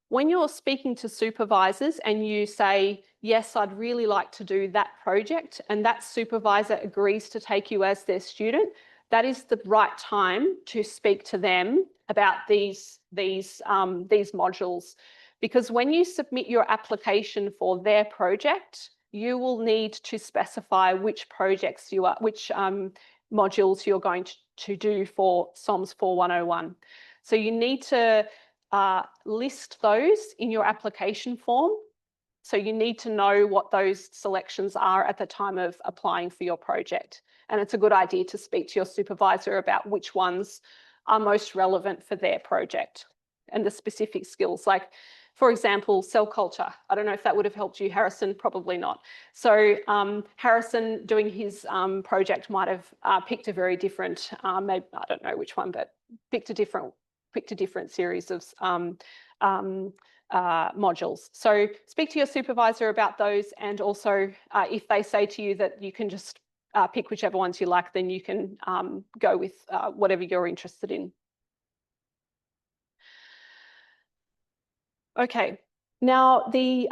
Speaker 3: When you're speaking to supervisors and you say, yes, I'd really like to do that project, and that supervisor agrees to take you as their student, that is the right time to speak to them about these modules. Because when you submit your application for their project, you will need to specify which projects you are, which modules you're going to do for SOMS 4101. So you need to list those in your application form. So you need to know what those selections are at the time of applying for your project. And it's a good idea to speak to your supervisor about which ones are most relevant for their project and the specific skills. Like, for example, cell culture. I don't know if that would have helped you, Harrison, probably not. So Harrison doing his project might have picked a very different, maybe, I don't know which one, but picked a different series of modules. So speak to your supervisor about those, and also if they say to you that you can just pick whichever ones you like, then you can go with whatever you're interested in. Okay, now the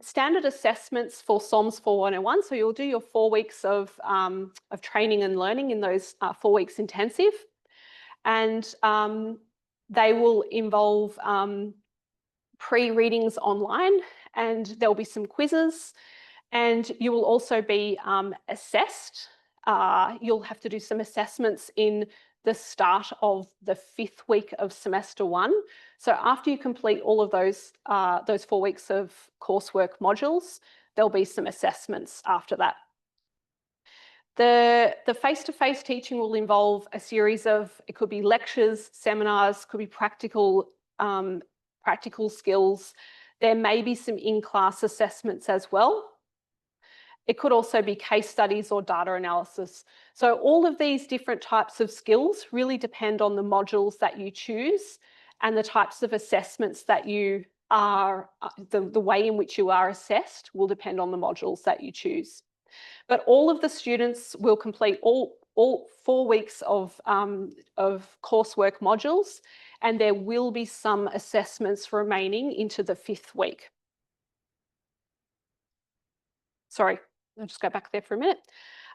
Speaker 3: standard assessments for SOMS 4101, so you'll do your 4 weeks of training and learning in those 4 weeks intensive, and they will involve pre-readings online, and there'll be some quizzes, and you will also be assessed. You'll have to do some assessments in the start of the 5th week of semester 1. So after you complete all of those 4 weeks of coursework modules, there'll be some assessments after that. The face-to-face teaching will involve a series of, it could be lectures, seminars, could be practical skills. There may be some in-class assessments as well. It could also be case studies or data analysis. So all of these different types of skills really depend on the modules that you choose and the types of assessments that you are, the way in which you are assessed will depend on the modules that you choose. But all of the students will complete all 4 weeks of coursework modules, and there will be some assessments remaining into the 5th week. Sorry, I'll just go back there for a minute.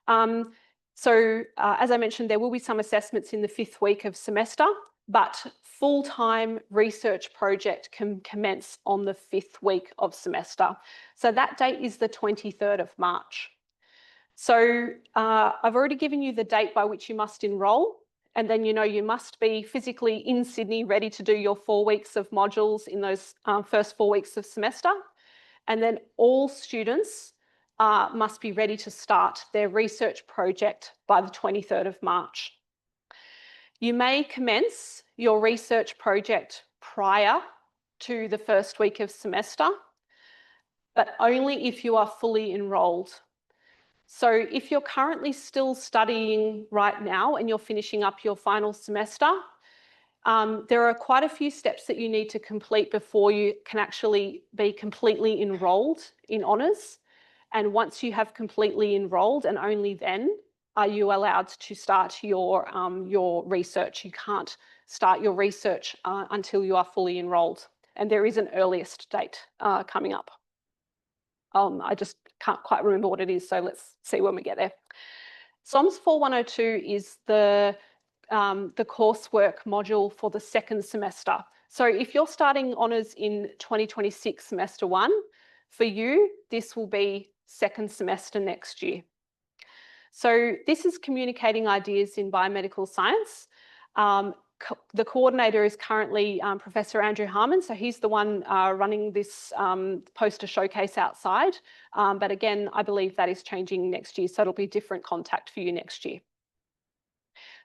Speaker 3: As I mentioned, there will be some assessments in the 5th week of semester, but full-time research project can commence on the 5th week of semester. So that date is the 23rd of March. So I've already given you the date by which you must enrol, and then you must be physically in Sydney ready to do your 4 weeks of modules in those first 4 weeks of semester. And then all students must be ready to start their research project by the 23rd of March. You may commence your research project prior to the 1st week of semester, but only if you are fully enrolled. So if you're currently still studying right now and you're finishing up your final semester, there are quite a few steps that you need to complete before you can actually be completely enrolled in honours. And once you have completely enrolled, and only then are you allowed to start your research. You can't start your research until you are fully enrolled. And there is an earliest date coming up. I just can't quite remember what it is, so let's see when we get there. SOMS 4102 is the coursework module for the 2nd semester. So if you're starting honours in 2026 semester 1, for you, this will be 2nd semester next year. So this is communicating ideas in biomedical science. The coordinator is currently Professor Andrew Harmon, so he's the one running this poster showcase outside. But again, I believe that is changing next year, so it'll be a different contact for you next year.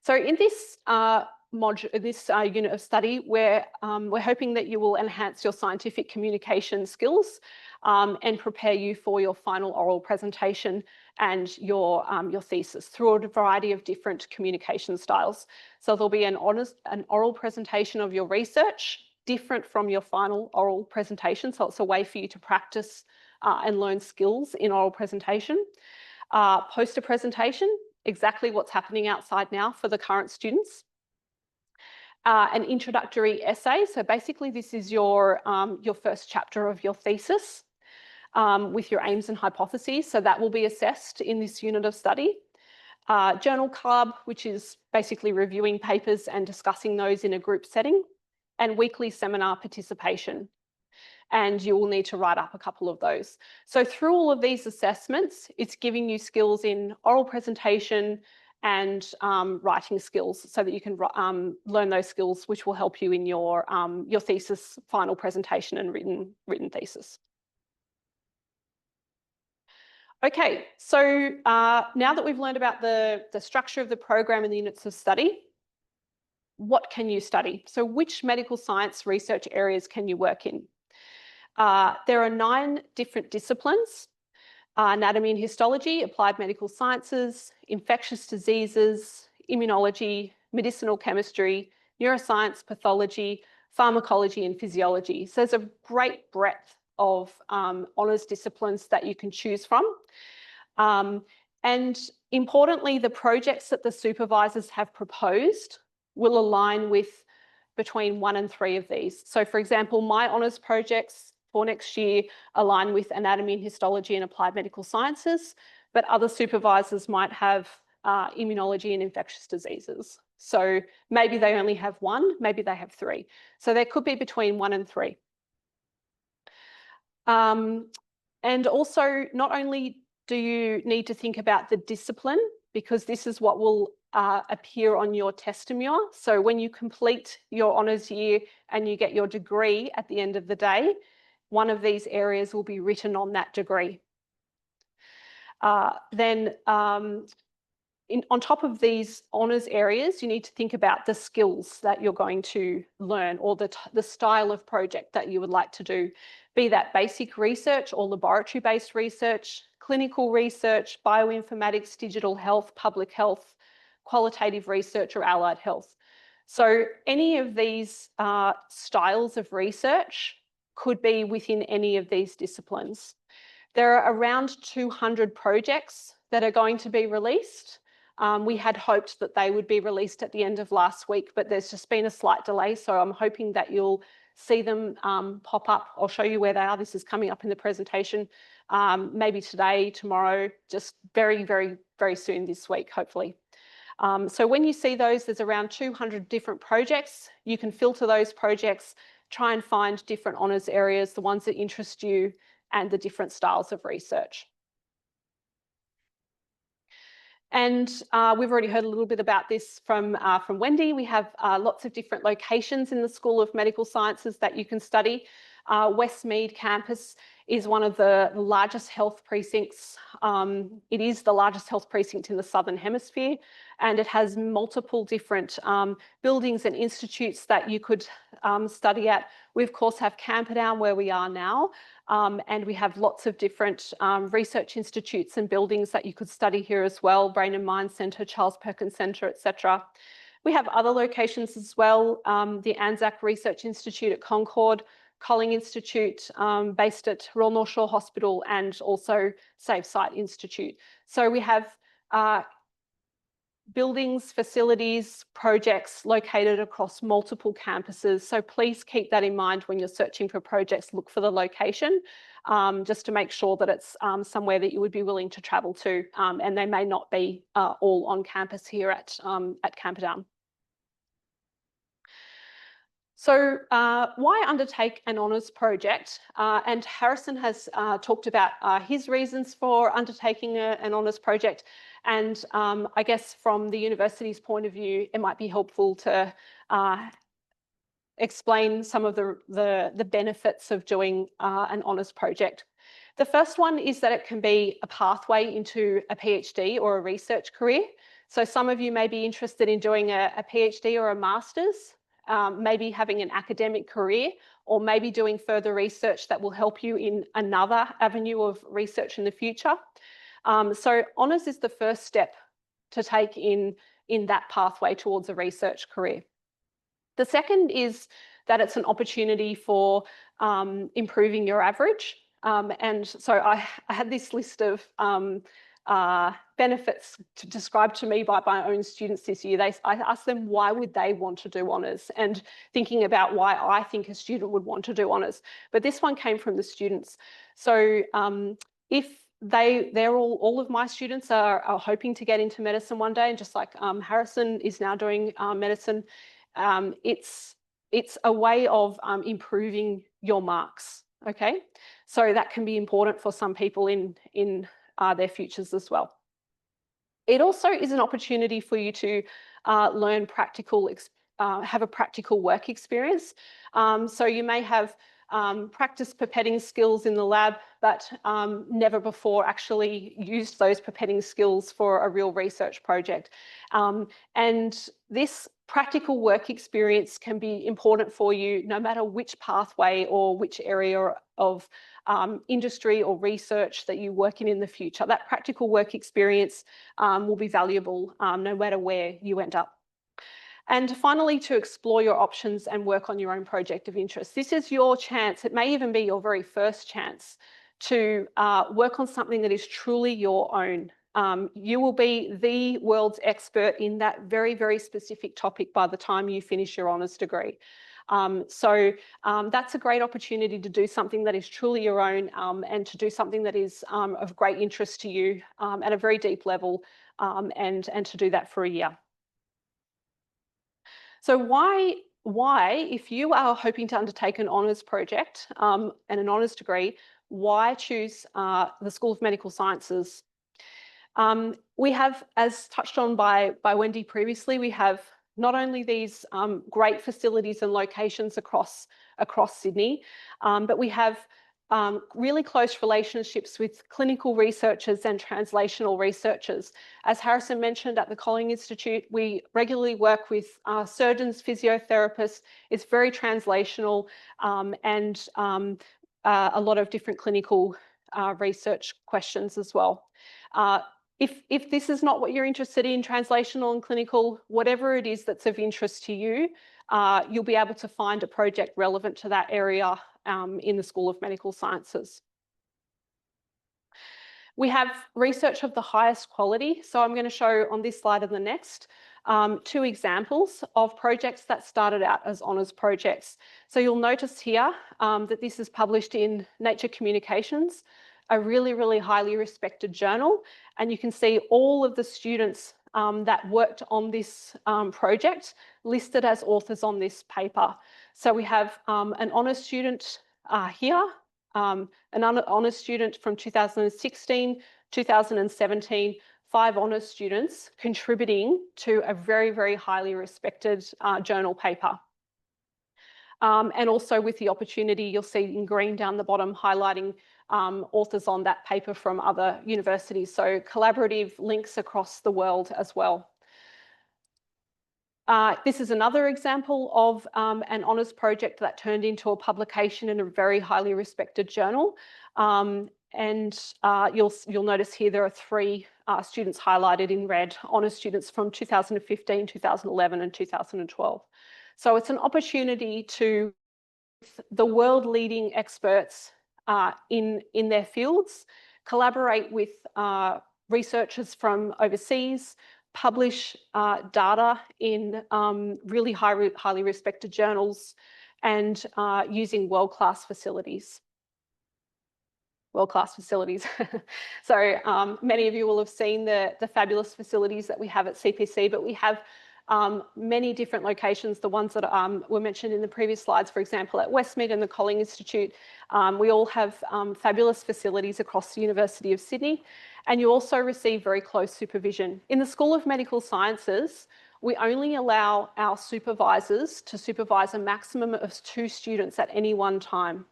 Speaker 3: So in this unit of study, we're hoping that you will enhance your scientific communication skills and prepare you for your final oral presentation and your thesis through a variety of different communication styles. So there'll be an oral presentation of your research, different from your final oral presentation. So it's a way for you to practice and learn skills in oral presentation. poster presentation, exactly what's happening outside now for the current students. An introductory essay. So basically this is your first chapter of your thesis with your aims and hypotheses. So that will be assessed in this unit of study. Journal club, which is basically reviewing papers and discussing those in a group setting, and weekly seminar participation. And you will need to write up a couple of those. So through all of these assessments, it's giving you skills in oral presentation and writing skills so that you can learn those skills, which will help you in your thesis final presentation and written thesis. Okay, so now that we've learned about the structure of the program and the units of study, what can you study? So which medical science research areas can you work in? There are 9 different disciplines: anatomy and histology, applied medical sciences, infectious diseases, immunology, medicinal chemistry, neuroscience, pathology, pharmacology, and physiology. So there's a great breadth of honours disciplines that you can choose from. And importantly, the projects that the supervisors have proposed will align with between 1 and 3 of these. So for example, my honours projects for next year align with anatomy and histology and applied medical sciences, but other supervisors might have immunology and infectious diseases. So maybe they only have 1, maybe they have 3. So there could be between 1 and 3. And also, not only do you need to think about the discipline, because this is what will appear on your testimonial. So when you complete your honours year and you get your degree at the end of the day, one of these areas will be written on that degree. On top of these honours areas, you need to think about the skills that you're going to learn, or the style of project that you would like to do, be that basic research or laboratory-based research, clinical research, bioinformatics, digital health, public health, qualitative research, or allied health. So any of these styles of research could be within any of these disciplines. There are around 200 projects that are going to be released. We had hoped that they would be released at the end of last week, but there's just been a slight delay. So I'm hoping that you'll see them pop up. I'll show you where they are. This is coming up in the presentation, maybe today, tomorrow, just very, very, very soon this week, hopefully. So when you see those, there's around 200 different projects. You can filter those projects, try and find different honours areas, the ones that interest you, and the different styles of research. And we've already heard a little bit about this from Wendy. We have lots of different locations in the School of Medical Sciences that you can study. Westmead campus is one of the largest health precincts. It is the largest health precinct in the Southern Hemisphere, and it has multiple different buildings and institutes that you could study at. We, of course, have Camperdown, where we are now, and we have lots of different research institutes and buildings that you could study here as well: Brain and Mind Centre, Charles Perkins Centre, etc. We have other locations as well: the Anzac Research Institute at Concord, Colling Institute based at Royal North Shore Hospital, and also Save Site Institute. So we have buildings, facilities, projects located across multiple campuses. So please keep that in mind when you're searching for projects. Look for the location just to make sure that it's somewhere that you would be willing to travel to, and they may not be all on campus here at Camperdown. So why undertake an honours project? And Harrison has talked about his reasons for undertaking an honours project. And I guess from the university's point of view, it might be helpful to explain some of the benefits of doing an honours project. The first one is that it can be a pathway into a PhD or a research career. So some of you may be interested in doing a PhD or a master's, maybe having an academic career, or maybe doing further research that will help you in another avenue of research in the future. So honours is the first step to take in that pathway towards a research career. The second is that it's an opportunity for improving your average. And so I had this list of benefits described to me by my own students this year. I asked them why would they want to do honours, and thinking about why I think a student would want to do honours. But this one came from the students. So if they're all of my students are hoping to get into medicine one day, and just like Harrison is now doing medicine, it's a way of improving your marks. Okay, so that can be important for some people in their futures as well. It also is an opportunity for you to learn have a practical work experience. So you may have practiced pipetting skills in the lab, but never before actually used those pipetting skills for a real research project. And this practical work experience can be important for you no matter which pathway or which area of industry or research that you work in the future. That practical work experience will be valuable no matter where you end up. And finally, to explore your options and work on your own project of interest. This is your chance. It may even be your very first chance to work on something that is truly your own. You will be the world's expert in that very, very specific topic by the time you finish your honours degree. So that's a great opportunity to do something that is truly your own, and to do something that is of great interest to you at a very deep level, and to do that for a year. So why, if you are hoping to undertake an honours project and an honours degree, why choose the School of Medical Sciences? We have, as touched on by Wendy previously, we have not only these great facilities and locations across Sydney, but we have really close relationships with clinical researchers and translational researchers. As Harrison mentioned, at the Kolling Institute, we regularly work with surgeons, physiotherapists. It's very translational, and a lot of different clinical research questions as well. If this is not what you're interested in, translational and clinical, whatever it is that's of interest to you, you'll be able to find a project relevant to that area in the School of Medical Sciences. We have research of the highest quality. So I'm going to show on this slide and the next 2 examples of projects that started out as honours projects. So you'll notice here that this is published in Nature Communications, a really, really highly respected journal. And you can see all of the students that worked on this project listed as authors on this paper. So we have an honours student here, an honours student from 2016, 2017, 5 honours students contributing to a very, very highly respected journal paper. And also with the opportunity, you'll see in green down the bottom highlighting authors on that paper from other universities. So collaborative links across the world as well. This is another example of an honours project that turned into a publication in a very highly respected journal. You'll notice here there are 3 students highlighted in red, honours students from 2015, 2011 and 2012. So it's an opportunity to the world leading experts in their fields, collaborate with researchers from overseas, publish data in really highly respected journals, and using world-class facilities. So many of you will have seen the fabulous facilities that we have at CPC, but we have many different locations. The ones that were mentioned in the previous slides, for example, at Westmead and the Kolling Institute, we all have fabulous facilities across the University of Sydney, and you also receive very close supervision. In the School of Medical Sciences, we only allow our supervisors to supervise a maximum of 2 students at any one time.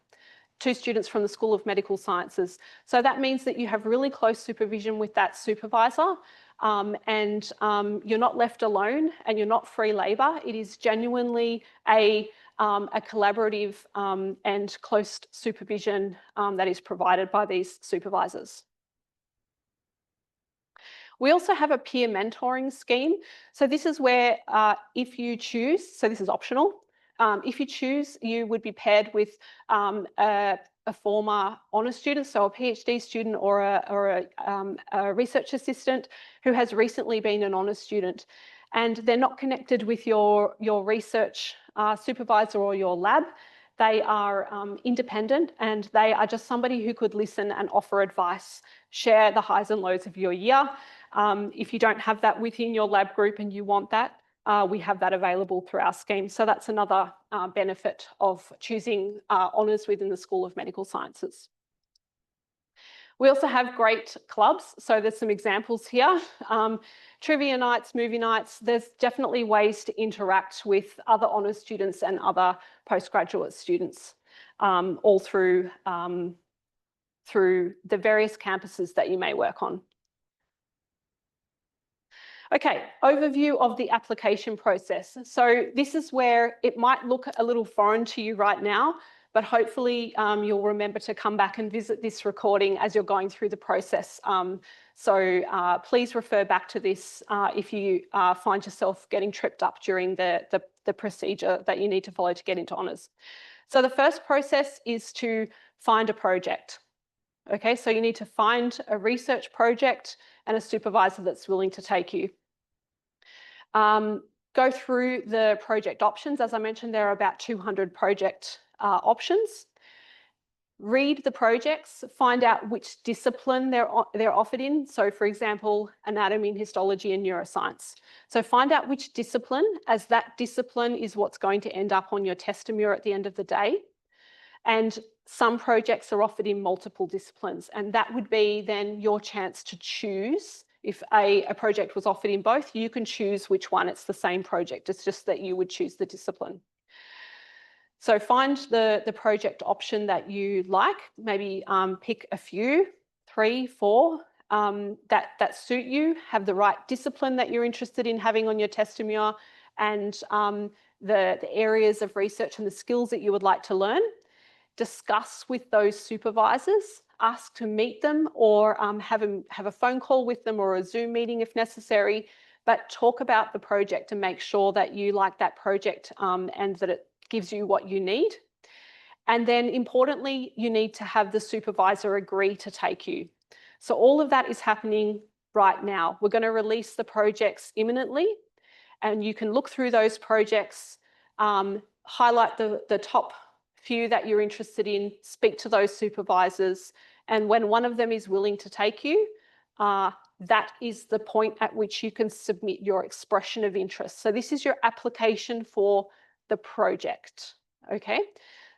Speaker 3: 2 students from the School of Medical Sciences. So that means that you have really close supervision with that supervisor, and you're not left alone and you're not free labour. It is genuinely a collaborative and close supervision that is provided by these supervisors. We also have a peer mentoring scheme. So this is where if you choose, so this is optional, if you choose, you would be paired with a a former honours student, so a PhD student or a research assistant who has recently been an honours student, and they're not connected with your research supervisor or your lab. They are independent, and they are just somebody who could listen and offer advice, share the highs and lows of your year. If you don't have that within your lab group and you want that, we have that available through our scheme. So that's another benefit of choosing honours within the School of Medical Sciences. We also have great clubs. So there's some examples here. Trivia nights, movie nights. There's definitely ways to interact with other honours students and other postgraduate students, all through the various campuses that you may work on. Okay, overview of the application process. So this is where it might look a little foreign to you right now, but hopefully you'll remember to come back and visit this recording as you're going through the process. Please refer back to this if you find yourself getting tripped up during the procedure that you need to follow to get into honours. So the first process is to find a project. Okay, so you need to find a research project and a supervisor that's willing to take you. Go through the project options. As I mentioned, there are about 200 project options. Read the projects, find out which discipline they're offered in. So for example, anatomy and histology and neuroscience. So find out which discipline, as that discipline is what's going to end up on your testimonial at the end of the day. And some projects are offered in multiple disciplines, and that would be then your chance to choose. If a project was offered in both, you can choose which one. It's the same project, it's just that you would choose the discipline. So find the project option that you like, maybe pick a few, 3, 4, that suit you, have the right discipline that you're interested in having on your testimonial, and the areas of research and the skills that you would like to learn. Discuss with those supervisors, ask to meet them, or have a phone call with them or a Zoom meeting if necessary, but talk about the project and make sure that you like that project and that it gives you what you need. And then importantly, you need to have the supervisor agree to take you. So all of that is happening right now. We're going to release the projects imminently, and you can look through those projects, highlight the top few that you're interested in, speak to those supervisors, and when one of them is willing to take you, that is the point at which you can submit your expression of interest. So this is your application for the project, okay?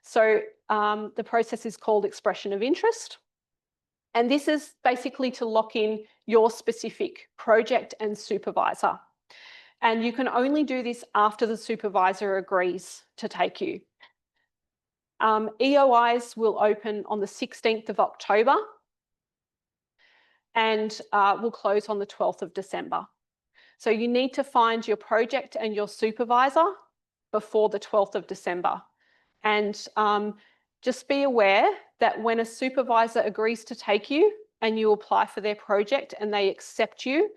Speaker 3: So the process is called expression of interest, and this is basically to lock in your specific project and supervisor. And you can only do this after the supervisor agrees to take you. EOIs will open on the 16th of October and will close on the 12th of December. So you need to find your project and your supervisor before the 12th of December. And just be aware that when a supervisor agrees to take you and you apply for their project and they accept you,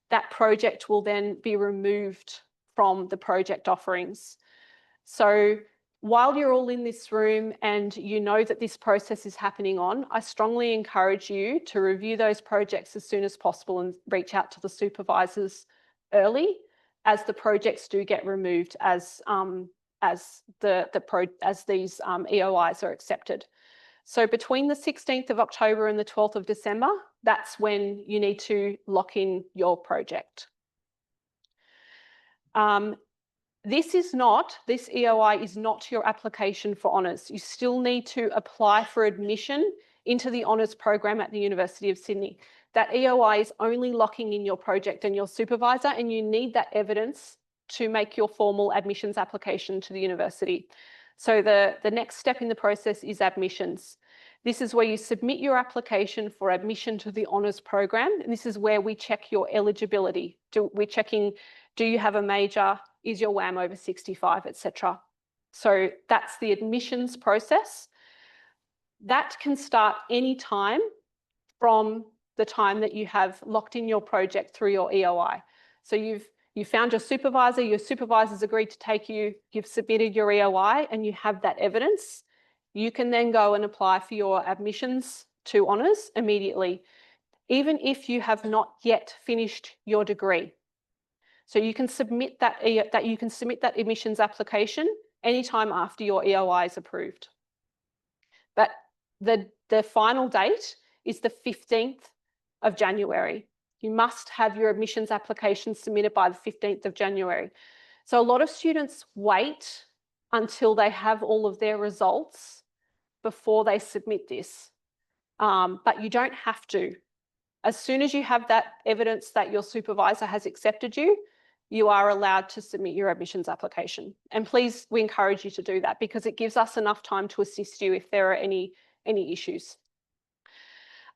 Speaker 3: that project will then be removed from the project offerings. So while you're all in this room and you know that this process is happening on, I strongly encourage you to review those projects as soon as possible and reach out to the supervisors early, as the projects do get removed as these EOIs are accepted. So between the 16th of October and the 12th of December, that's when you need to lock in your project. This EOI is not your application for honours. You still need to apply for admission into the honours program at the University of Sydney. That EOI is only locking in your project and your supervisor, and you need that evidence to make your formal admissions application to the university. So the next step in the process is admissions. This is where you submit your application for admission to the honours program, and this is where we check your eligibility. We're checking, do you have a major? Is your WAM over 65, etc. So that's the admissions process. That can start any time from the time that you have locked in your project through your EOI. So you found your supervisor's agreed to take you, you've submitted your EOI, and you have that evidence. you can then go and apply for your admissions to honours immediately, even if you have not yet finished your degree. So you can submit that admissions application anytime after your EOI is approved. But the final date is the 15th of January. You must have your admissions application submitted by the 15th of January. So a lot of students wait until they have all of their results before they submit this. But you don't have to. As soon as you have that evidence that your supervisor has accepted you, you are allowed to submit your admissions application. And please, we encourage you to do that because it gives us enough time to assist you if there are any issues.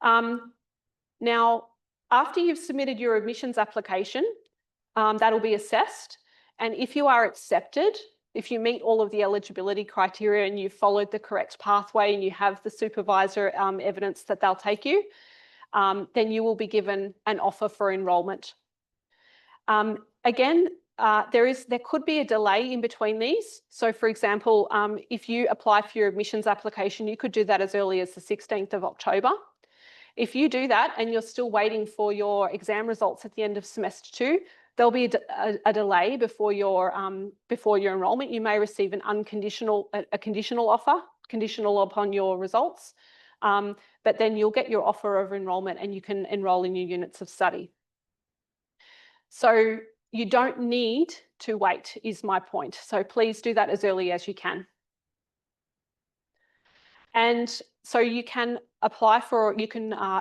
Speaker 3: Now, after you've submitted your admissions application, that'll be assessed. And if you are accepted, if you meet all of the eligibility criteria and you've followed the correct pathway and you have the supervisor evidence that they'll take you, then you will be given an offer for enrolment. Again, there could be a delay in between these. So for example, if you apply for your admissions application, you could do that as early as the 16th of October. If you do that and you're still waiting for your exam results at the end of semester 2, there'll be a delay before your enrolment. You may receive a conditional offer, conditional upon your results, but then you'll get your offer of enrolment and you can enrol in your units of study. So you don't need to wait, is my point. So please do that as early as you can. And so you can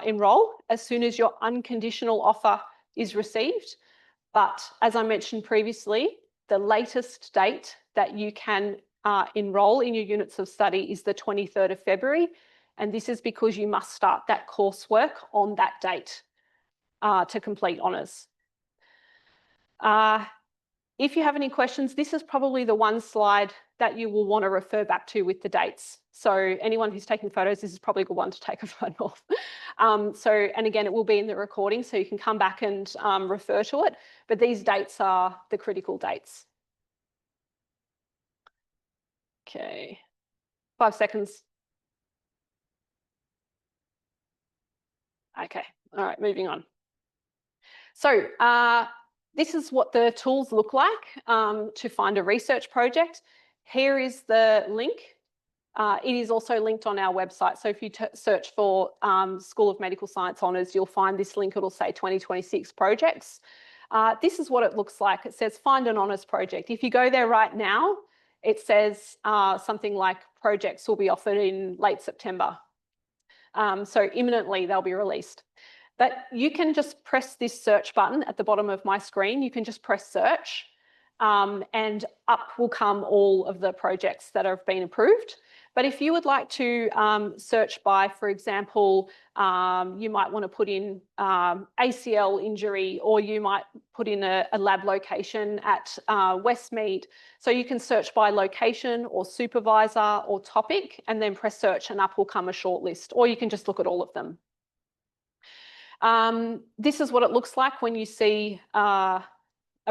Speaker 3: enrol as soon as your unconditional offer is received. But as I mentioned previously, the latest date that you can enrol in your units of study is the 23rd of February. And this is because you must start that coursework on that date to complete honours. If you have any questions, this is probably the one slide that you will want to refer back to with the dates. So anyone who's taking photos, this is probably a good one to take a photo of. And again, it will be in the recording, so you can come back and refer to it. But these dates are the critical dates. Okay, 5 seconds. Okay, all right, moving on. So this is what the tools look like to find a research project. Here is the link. It is also linked on our website. So if you search for School of Medical Science Honours, you'll find this link. It'll say 2026 projects. This is what it looks like. It says find an honours project. If you go there right now, it says something like projects will be offered in late September. So imminently they'll be released. But you can just press this search button at the bottom of my screen. You can just press search and up will come all of the projects that have been approved. But if you would like to search by, for example, you might want to put in ACL injury, or you might put in a lab location at Westmead. So you can search by location or supervisor or topic and then press search and up will come a short list, or you can just look at all of them. This is what it looks like when you see a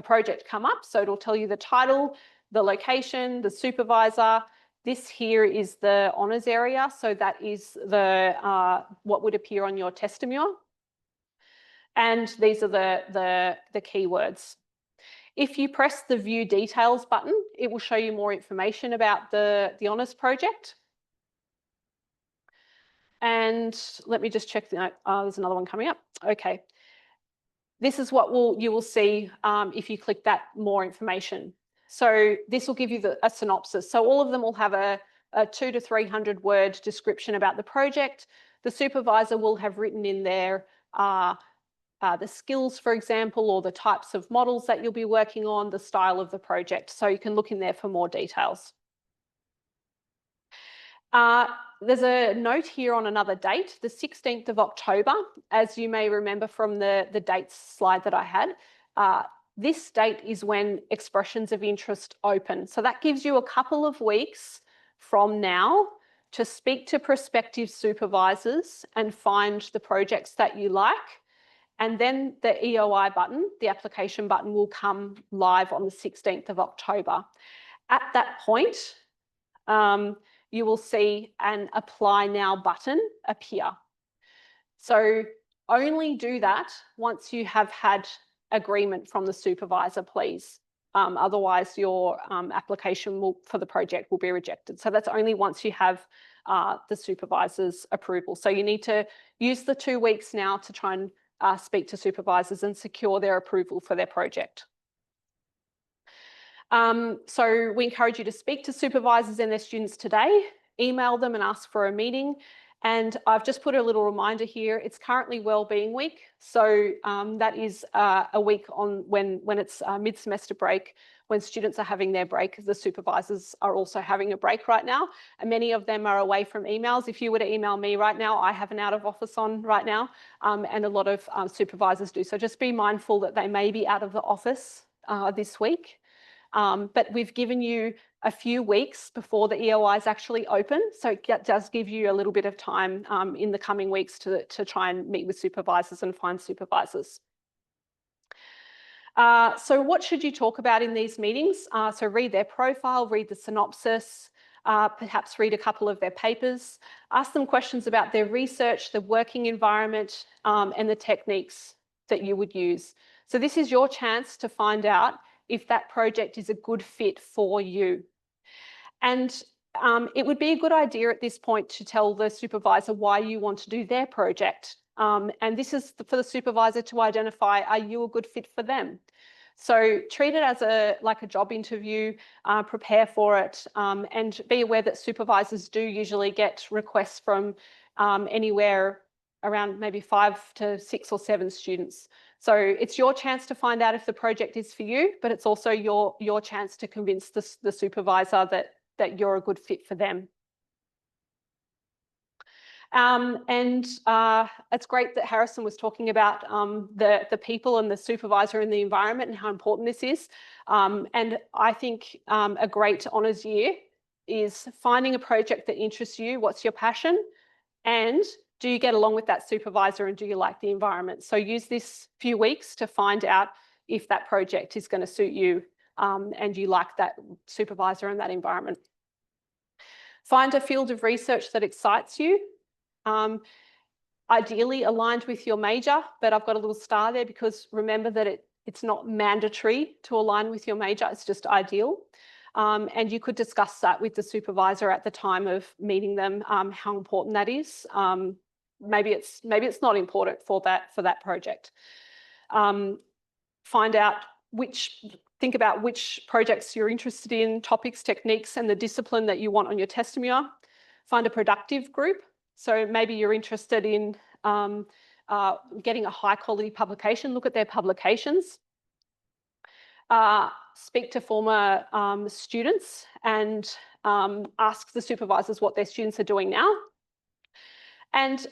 Speaker 3: project come up. So it'll tell you the title, the location, the supervisor. This here is the honours area. So that is the what would appear on your testimonial. And these are the keywords. If you press the view details button, it will show you more information about the honours project. And let me just check. There's another one coming up. Okay. This is what you will see if you click that more information. So this will give you a synopsis. So all of them will have a 200 to 300 word description about the project. The supervisor will have written in there the skills, for example, or the types of models that you'll be working on, the style of the project. So you can look in there for more details. There's a note here on another date, the 16th of October. As you may remember from the dates slide that I had, this date is when expressions of interest open. So that gives you a couple of weeks from now to speak to prospective supervisors and find the projects that you like. And then the EOI button, the application button, will come live on the 16th of October. At that point, you will see an Apply Now button appear. So only do that once you have had agreement from the supervisor, please. Otherwise, your application for the project will be rejected. So that's only once you have the supervisor's approval. So you need to use the 2 weeks now to try and speak to supervisors and secure their approval for their project. So we encourage you to speak to supervisors and their students today, email them and ask for a meeting. And I've just put a little reminder here. It's currently Wellbeing Week. So that is a week on when it's mid-semester break, when students are having their break. The supervisors are also having a break right now. And many of them are away from emails. If you were to email me right now, I have an out of office on right now. And a lot of supervisors do. So just be mindful that they may be out of the office this week. But we've given you a few weeks before the EOIs actually open. So it does give you a little bit of time in the coming weeks to try and meet with supervisors and find supervisors. So what should you talk about in these meetings? So read their profile, read the synopsis, perhaps read a couple of their papers, ask them questions about their research, the working environment, and the techniques that you would use. So this is your chance to find out if that project is a good fit for you. And it would be a good idea at this point to tell the supervisor why you want to do their project. And this is for the supervisor to identify, are you a good fit for them? So treat it as like a job interview, prepare for it, and be aware that supervisors do usually get requests from anywhere around maybe 5 to 6 or 7 students. So it's your chance to find out if the project is for you, but it's also your chance to convince the supervisor that you're a good fit for them. And it's great that Harrison was talking about the people and the supervisor and the environment and how important this is. And I think a great honours year is finding a project that interests you. What's your passion? And do you get along with that supervisor and do you like the environment? So use this few weeks to find out if that project is going to suit you and you like that supervisor and that environment. Find a field of research that excites you. Ideally aligned with your major, but I've got a little star there because remember that it's not mandatory to align with your major, it's just ideal. And you could discuss that with the supervisor at the time of meeting them, how important that is. Maybe it's not important for that project. Think about which projects you're interested in, topics, techniques, and the discipline that you want on your testimonial. Find a productive group. So maybe you're interested in getting a high quality publication, look at their publications. Speak to former students and ask the supervisors what their students are doing now. And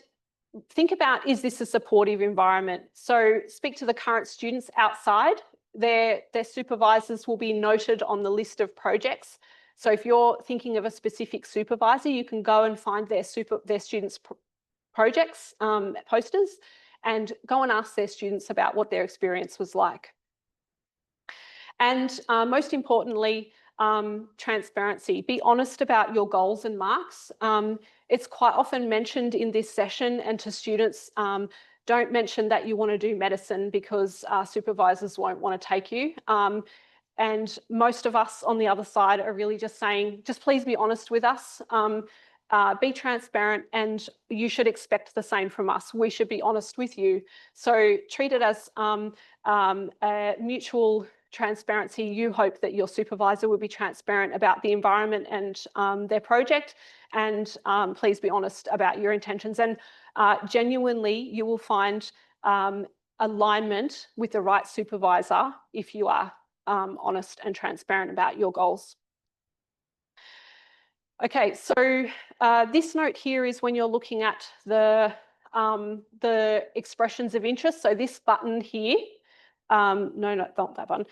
Speaker 3: think about, is this a supportive environment? So speak to the current students outside. Their supervisors will be noted on the list of projects. So if you're thinking of a specific supervisor, you can go and find their students' projects, posters, and go and ask their students about what their experience was like. And most importantly, transparency. Be honest about your goals and marks. It's quite often mentioned in this session and to students, don't mention that you want to do medicine because supervisors won't want to take you. And most of us on the other side are really just saying, just please be honest with us, be transparent, and you should expect the same from us. We should be honest with you. So treat it as a mutual transparency. You hope that your supervisor will be transparent about the environment and their project, and please be honest about your intentions. And genuinely, you will find alignment with the right supervisor if you are honest and transparent about your goals. Okay, so this note here is when you're looking at the expressions of interest. So this button here, no, not that button.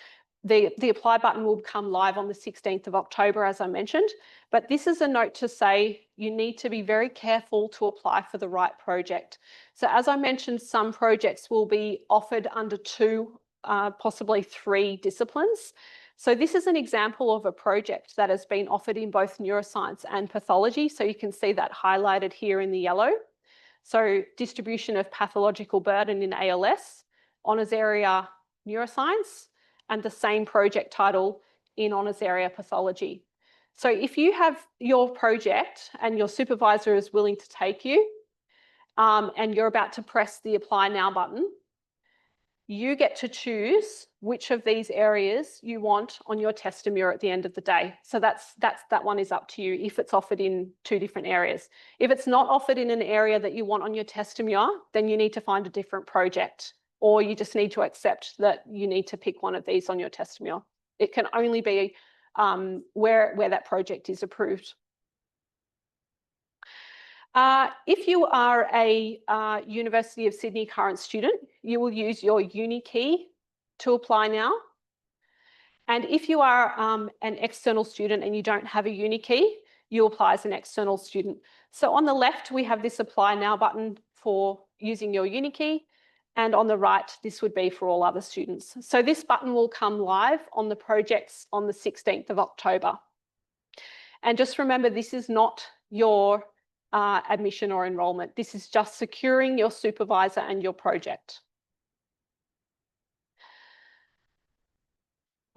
Speaker 3: The apply button will become live on the 16th of October, as I mentioned. But this is a note to say you need to be very careful to apply for the right project. So as I mentioned, some projects will be offered under 2, possibly 3 disciplines. So this is an example of a project that has been offered in both neuroscience and pathology. So you can see that highlighted here in the yellow. So distribution of pathological burden in ALS, honours area neuroscience, and the same project title in honours area pathology. So if you have your project and your supervisor is willing to take you, and you're about to press the Apply Now button, you get to choose which of these areas you want on your testimonial at the end of the day. So that one is up to you if it's offered in 2 different areas. If it's not offered in an area that you want on your testimonial, then you need to find a different project, or you just need to accept that you need to pick one of these on your testimonial. It can only be where that project is approved. If you are a University of Sydney current student, you will use your uni key to apply now. And if you are an external student and you don't have a uni key, you apply as an external student. So on the left, we have this Apply Now button for using your uni key. And on the right, this would be for all other students. So this button will come live on the projects on the 16th of October. And just remember, this is not your admission or enrolment. This is just securing your supervisor and your project.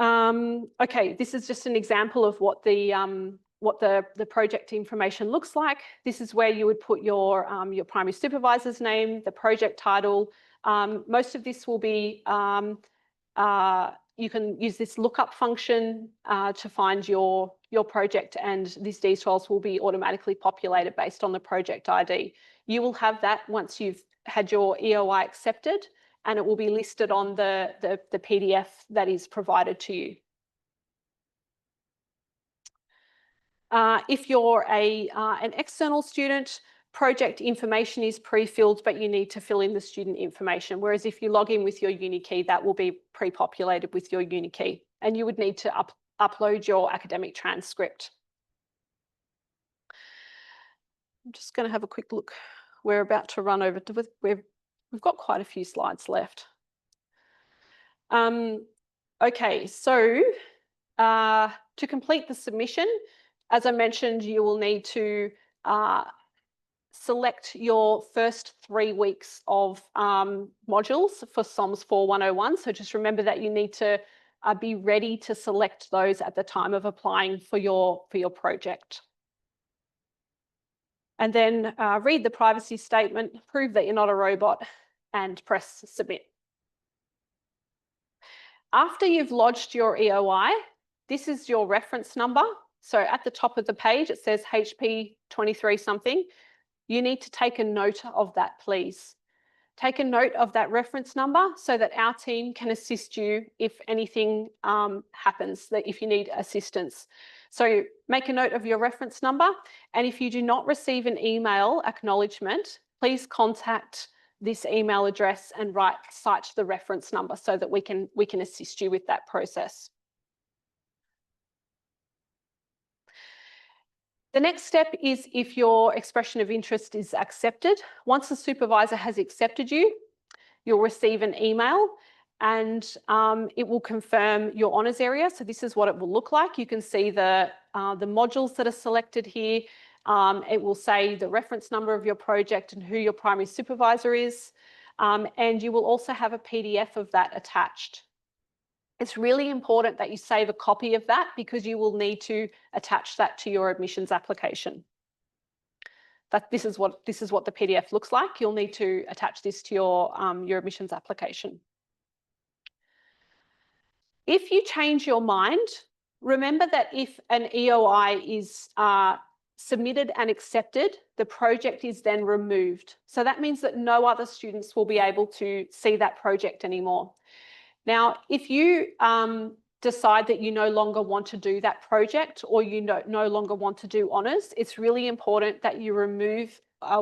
Speaker 3: Okay, this is just an example of what the project information looks like. This is where you would put your primary supervisor's name, the project title. Most of this will be, you can use this lookup function to find your project, and these details will be automatically populated based on the project ID. You will have that once you've had your EOI accepted, and it will be listed on the PDF that is provided to you. If you're an external student, project information is pre-filled, but you need to fill in the student information. Whereas if you log in with your uni key, that will be pre-populated with your uni key, and you would need to upload your academic transcript. I'm just going to have a quick look. We're about to run over to, we've got quite a few slides left. Okay, so to complete the submission, as I mentioned, you will need to select your first 3 weeks of modules for SOMS 4101. So just remember that you need to be ready to select those at the time of applying for your project. And then read the privacy statement, prove that you're not a robot, and press submit. After you've lodged your EOI, this is your reference number. So at the top of the page, it says HP 23 something. You need to take a note of that, please. Take a note of that reference number so that our team can assist you if anything happens, that if you need assistance. So make a note of your reference number, and if you do not receive an email acknowledgement, please contact this email address and cite the reference number so that we can assist you with that process. The next step is if your expression of interest is accepted. Once the supervisor has accepted you, you'll receive an email, and it will confirm your honours area. So this is what it will look like. You can see the modules that are selected here. It will say the reference number of your project and who your primary supervisor is. And you will also have a PDF of that attached. It's really important that you save a copy of that because you will need to attach that to your admissions application. This is what the PDF looks like. You'll need to attach this to your admissions application. If you change your mind, remember that if an EOI is submitted and accepted, the project is then removed. So that means that no other students will be able to see that project anymore. Now, if you decide that you no longer want to do that project, or you no longer want to do honours, it's really important that you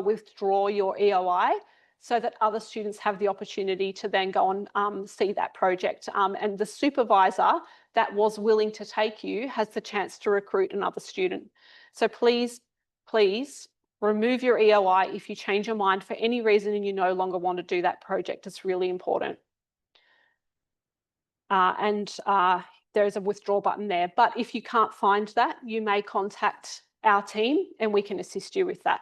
Speaker 3: withdraw your EOI so that other students have the opportunity to then go and see that project. And the supervisor that was willing to take you has the chance to recruit another student. So please, please remove your EOI if you change your mind for any reason and you no longer want to do that project. It's really important. there is a withdraw button there. But if you can't find that, you may contact our team and we can assist you with that.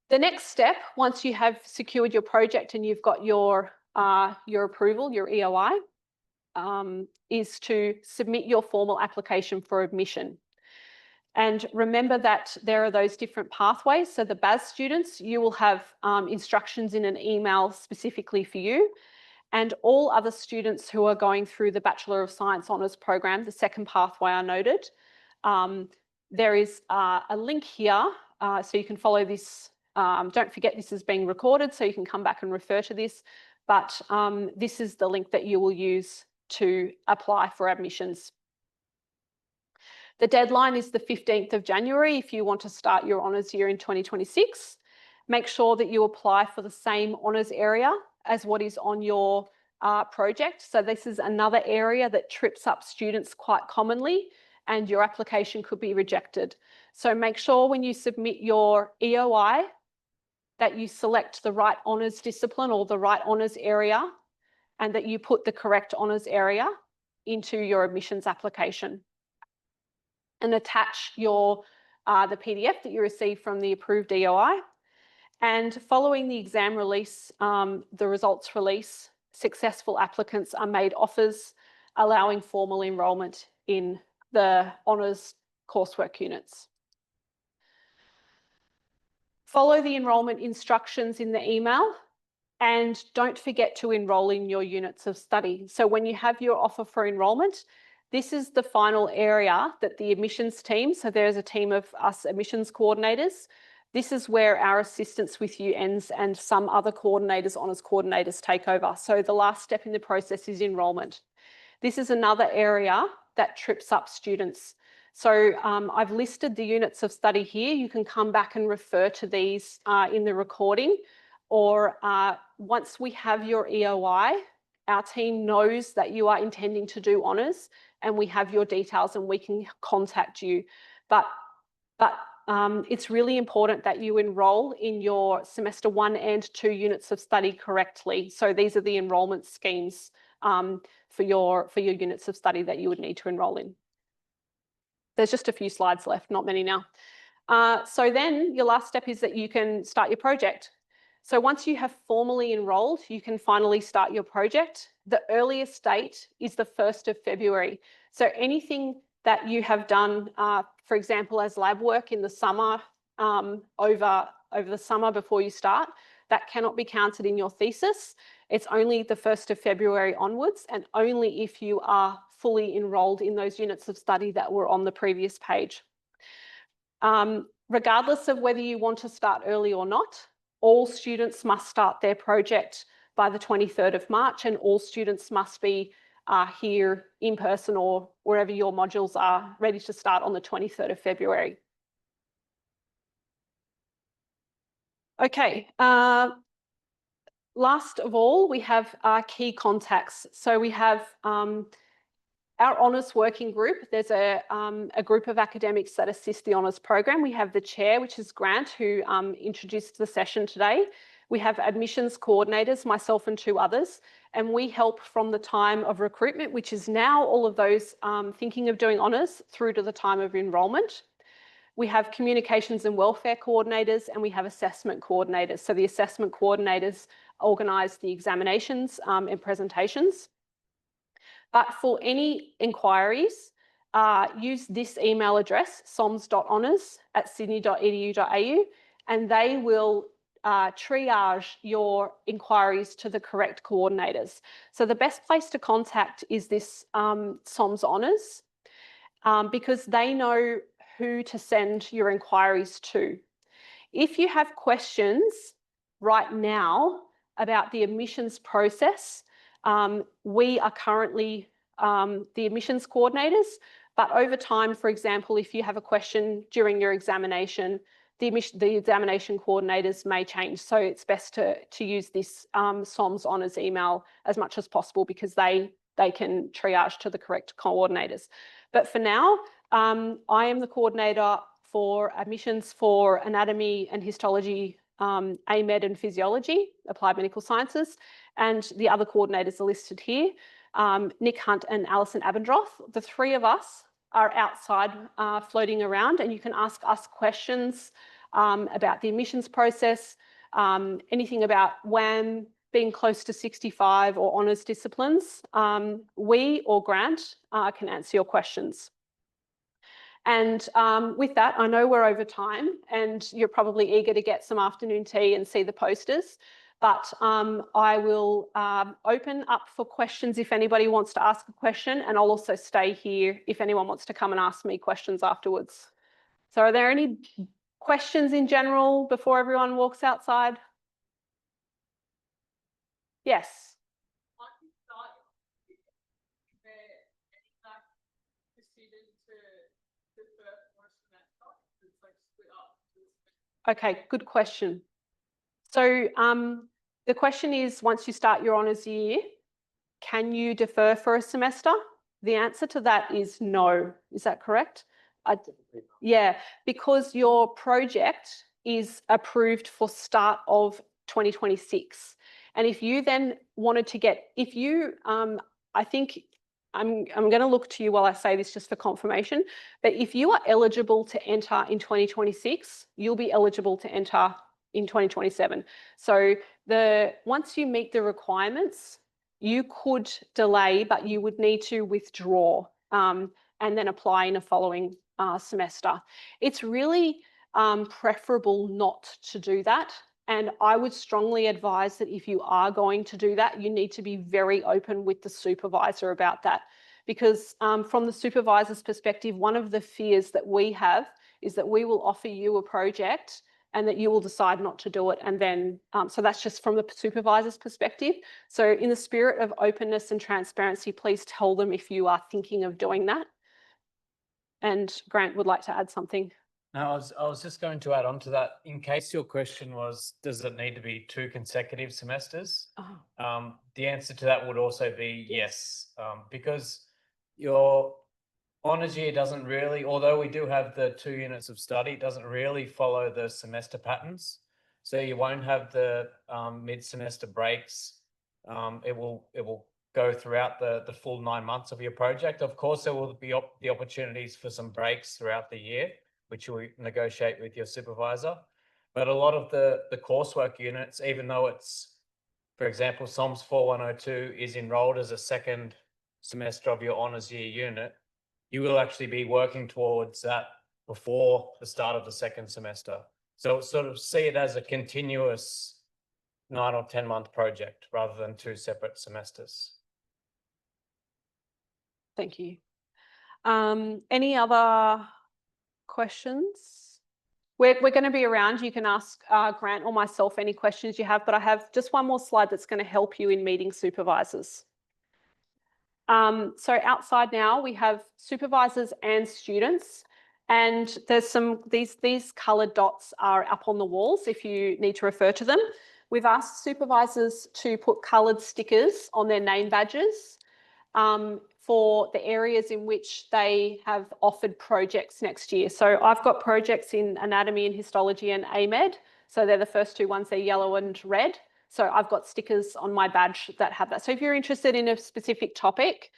Speaker 3: The next step, once you have secured your project and you've got your approval, your EOI, is to submit your formal application for admission. And remember that there are those different pathways. So the BAS students, you will have instructions in an email specifically for you. And all other students who are going through the Bachelor of Science Honours program, the second pathway I noted, there is a link here, so you can follow this. Don't forget this is being recorded, so you can come back and refer to this. But this is the link that you will use to apply for admissions. The deadline is the 15th of January if you want to start your honours year in 2026. Make sure that you apply for the same honours area as what is on your project. So this is another area that trips up students quite commonly, and your application could be rejected. So make sure when you submit your EOI that you select the right honours discipline or the right honours area, and that you put the correct honours area into your admissions application. And attach your the PDF that you receive from the approved EOI. And following the exam release, the results release, successful applicants are made offers, allowing formal enrolment in the honours coursework units. Follow the enrolment instructions in the email, and don't forget to enrol in your units of study. So when you have your offer for enrolment, this is the final area that the admissions team, so there's a team of us admissions coordinators, this is where our assistance with you ends and some other coordinators, honours coordinators, take over. So the last step in the process is enrolment. This is another area that trips up students. So I've listed the units of study here. You can come back and refer to these in the recording, or once we have your EOI, our team knows that you are intending to do honours and we have your details and we can contact you. But it's really important that you enrol in your semester 1 and 2 units of study correctly. So these are the enrolment schemes for your units of study that you would need to enrol in. There's just a few slides left, not many now. So then your last step is that you can start your project. So once you have formally enrolled, you can finally start your project. The earliest date is the 1st of February. So anything that you have done, for example, as lab work in the summer, over the summer before you start, that cannot be counted in your thesis. It's only the 1st of February onwards, and only if you are fully enrolled in those units of study that were on the previous page. Regardless of whether you want to start early or not, all students must start their project by the 23rd of March, and all students must be here in person or wherever your modules are ready to start on the 23rd of February. Okay, last of all, we have our key contacts. So we have our honours working group. There's a group of academics that assist the honours program. We have the chair, which is Grant, who introduced the session today. We have admissions coordinators, myself and 2 others, and we help from the time of recruitment, which is now all of those thinking of doing honours, through to the time of enrolment. We have communications and welfare coordinators, and we have assessment coordinators. So the assessment coordinators organise the examinations and presentations. But for any inquiries, use this email address, soms.honours@sydney.edu.au, and they will triage your inquiries to the correct coordinators. So the best place to contact is this SOMS Honours, because they know who to send your inquiries to. If you have questions right now about the admissions process, we are currently the admissions coordinators, but over time, for example, if you have a question during your examination, the examination coordinators may change. So it's best to use this SOMS Honours email as much as possible, because they can triage to the correct coordinators. But for now, I am the coordinator for admissions for anatomy and histology, AMed and physiology, applied medical sciences, and the other coordinators are listed here, Nick Hunt and Alison Abendroth. The three of us are outside floating around, and you can ask us questions about the admissions process, anything about WAM, being close to 65 or honours disciplines. We or Grant can answer your questions. And with that, I know we're over time and you're probably eager to get some afternoon tea and see the posters, but I will open up for questions if anybody wants to ask a question, and I'll also stay here if anyone wants to come and ask me questions afterwards. So are there any questions in general before everyone walks outside? Yes. Okay, good question. So the question is, once you start your honours year, can you defer for a semester? The answer to that is no. Is that correct? Yeah, because your project is approved for start of 2026. And if you then wanted to get, if you, I think I'm going to look to you while I say this just for confirmation, but if you are eligible to enter in 2026, you'll be eligible to enter in 2027. So once you meet the requirements, you could delay, but you would need to withdraw and then apply in a following semester. It's really preferable not to do that. And I would strongly advise that if you are going to do that, you need to be very open with the supervisor about that. Because from the supervisor's perspective, one of the fears that we have is that we will offer you a project and that you will decide not to do it. And then, so that's just from the supervisor's perspective. So in the spirit of openness and transparency, please tell them if you are thinking of doing that. And Grant would like to add something.
Speaker 1: No, I was just going to add on to that. In case your question was, does it need to be 2 consecutive semesters?
Speaker 3: Oh.
Speaker 1: The answer to that would also be yes, because your honours year doesn't really, although we do have the 2 units of study, it doesn't really follow the semester patterns. So you won't have the mid-semester breaks. It will go throughout the full 9 months of your project. Of course, there will be the opportunities for some breaks throughout the year, which you will negotiate with your supervisor. But a lot of the coursework units, even though it's, for example, SOMS 4102 is enrolled as a second semester of your honours year unit, you will actually be working towards that before the start of the second semester. So sort of see it as a continuous 9 or 10 month project rather than 2 separate semesters.
Speaker 3: Thank you. Any other questions? We're going to be around. You can ask Grant or myself any questions you have, but I have just one more slide that's going to help you in meeting supervisors. So outside now we have supervisors and students, and there's these coloured dots are up on the walls if you need to refer to them. We've asked supervisors to put coloured stickers on their name badges for the areas in which they have offered projects next year. So I've got projects in anatomy and histology and AMED. So they're the first 2 ones, they're yellow and red. So I've got stickers on my badge that have that. So if you're interested in a specific topic,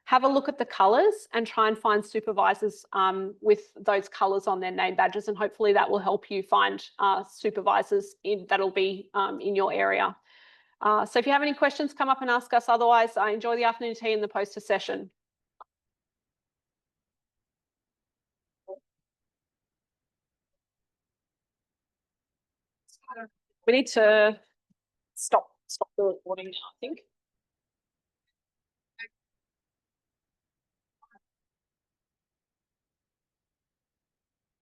Speaker 3: have a look at the colours and try and find supervisors with those colours on their name badges, and hopefully that will help you find supervisors that'll be in your area. So if you have any questions, come up and ask us. Otherwise, I enjoy the afternoon tea and the poster session. We need to stop the recording now, I think.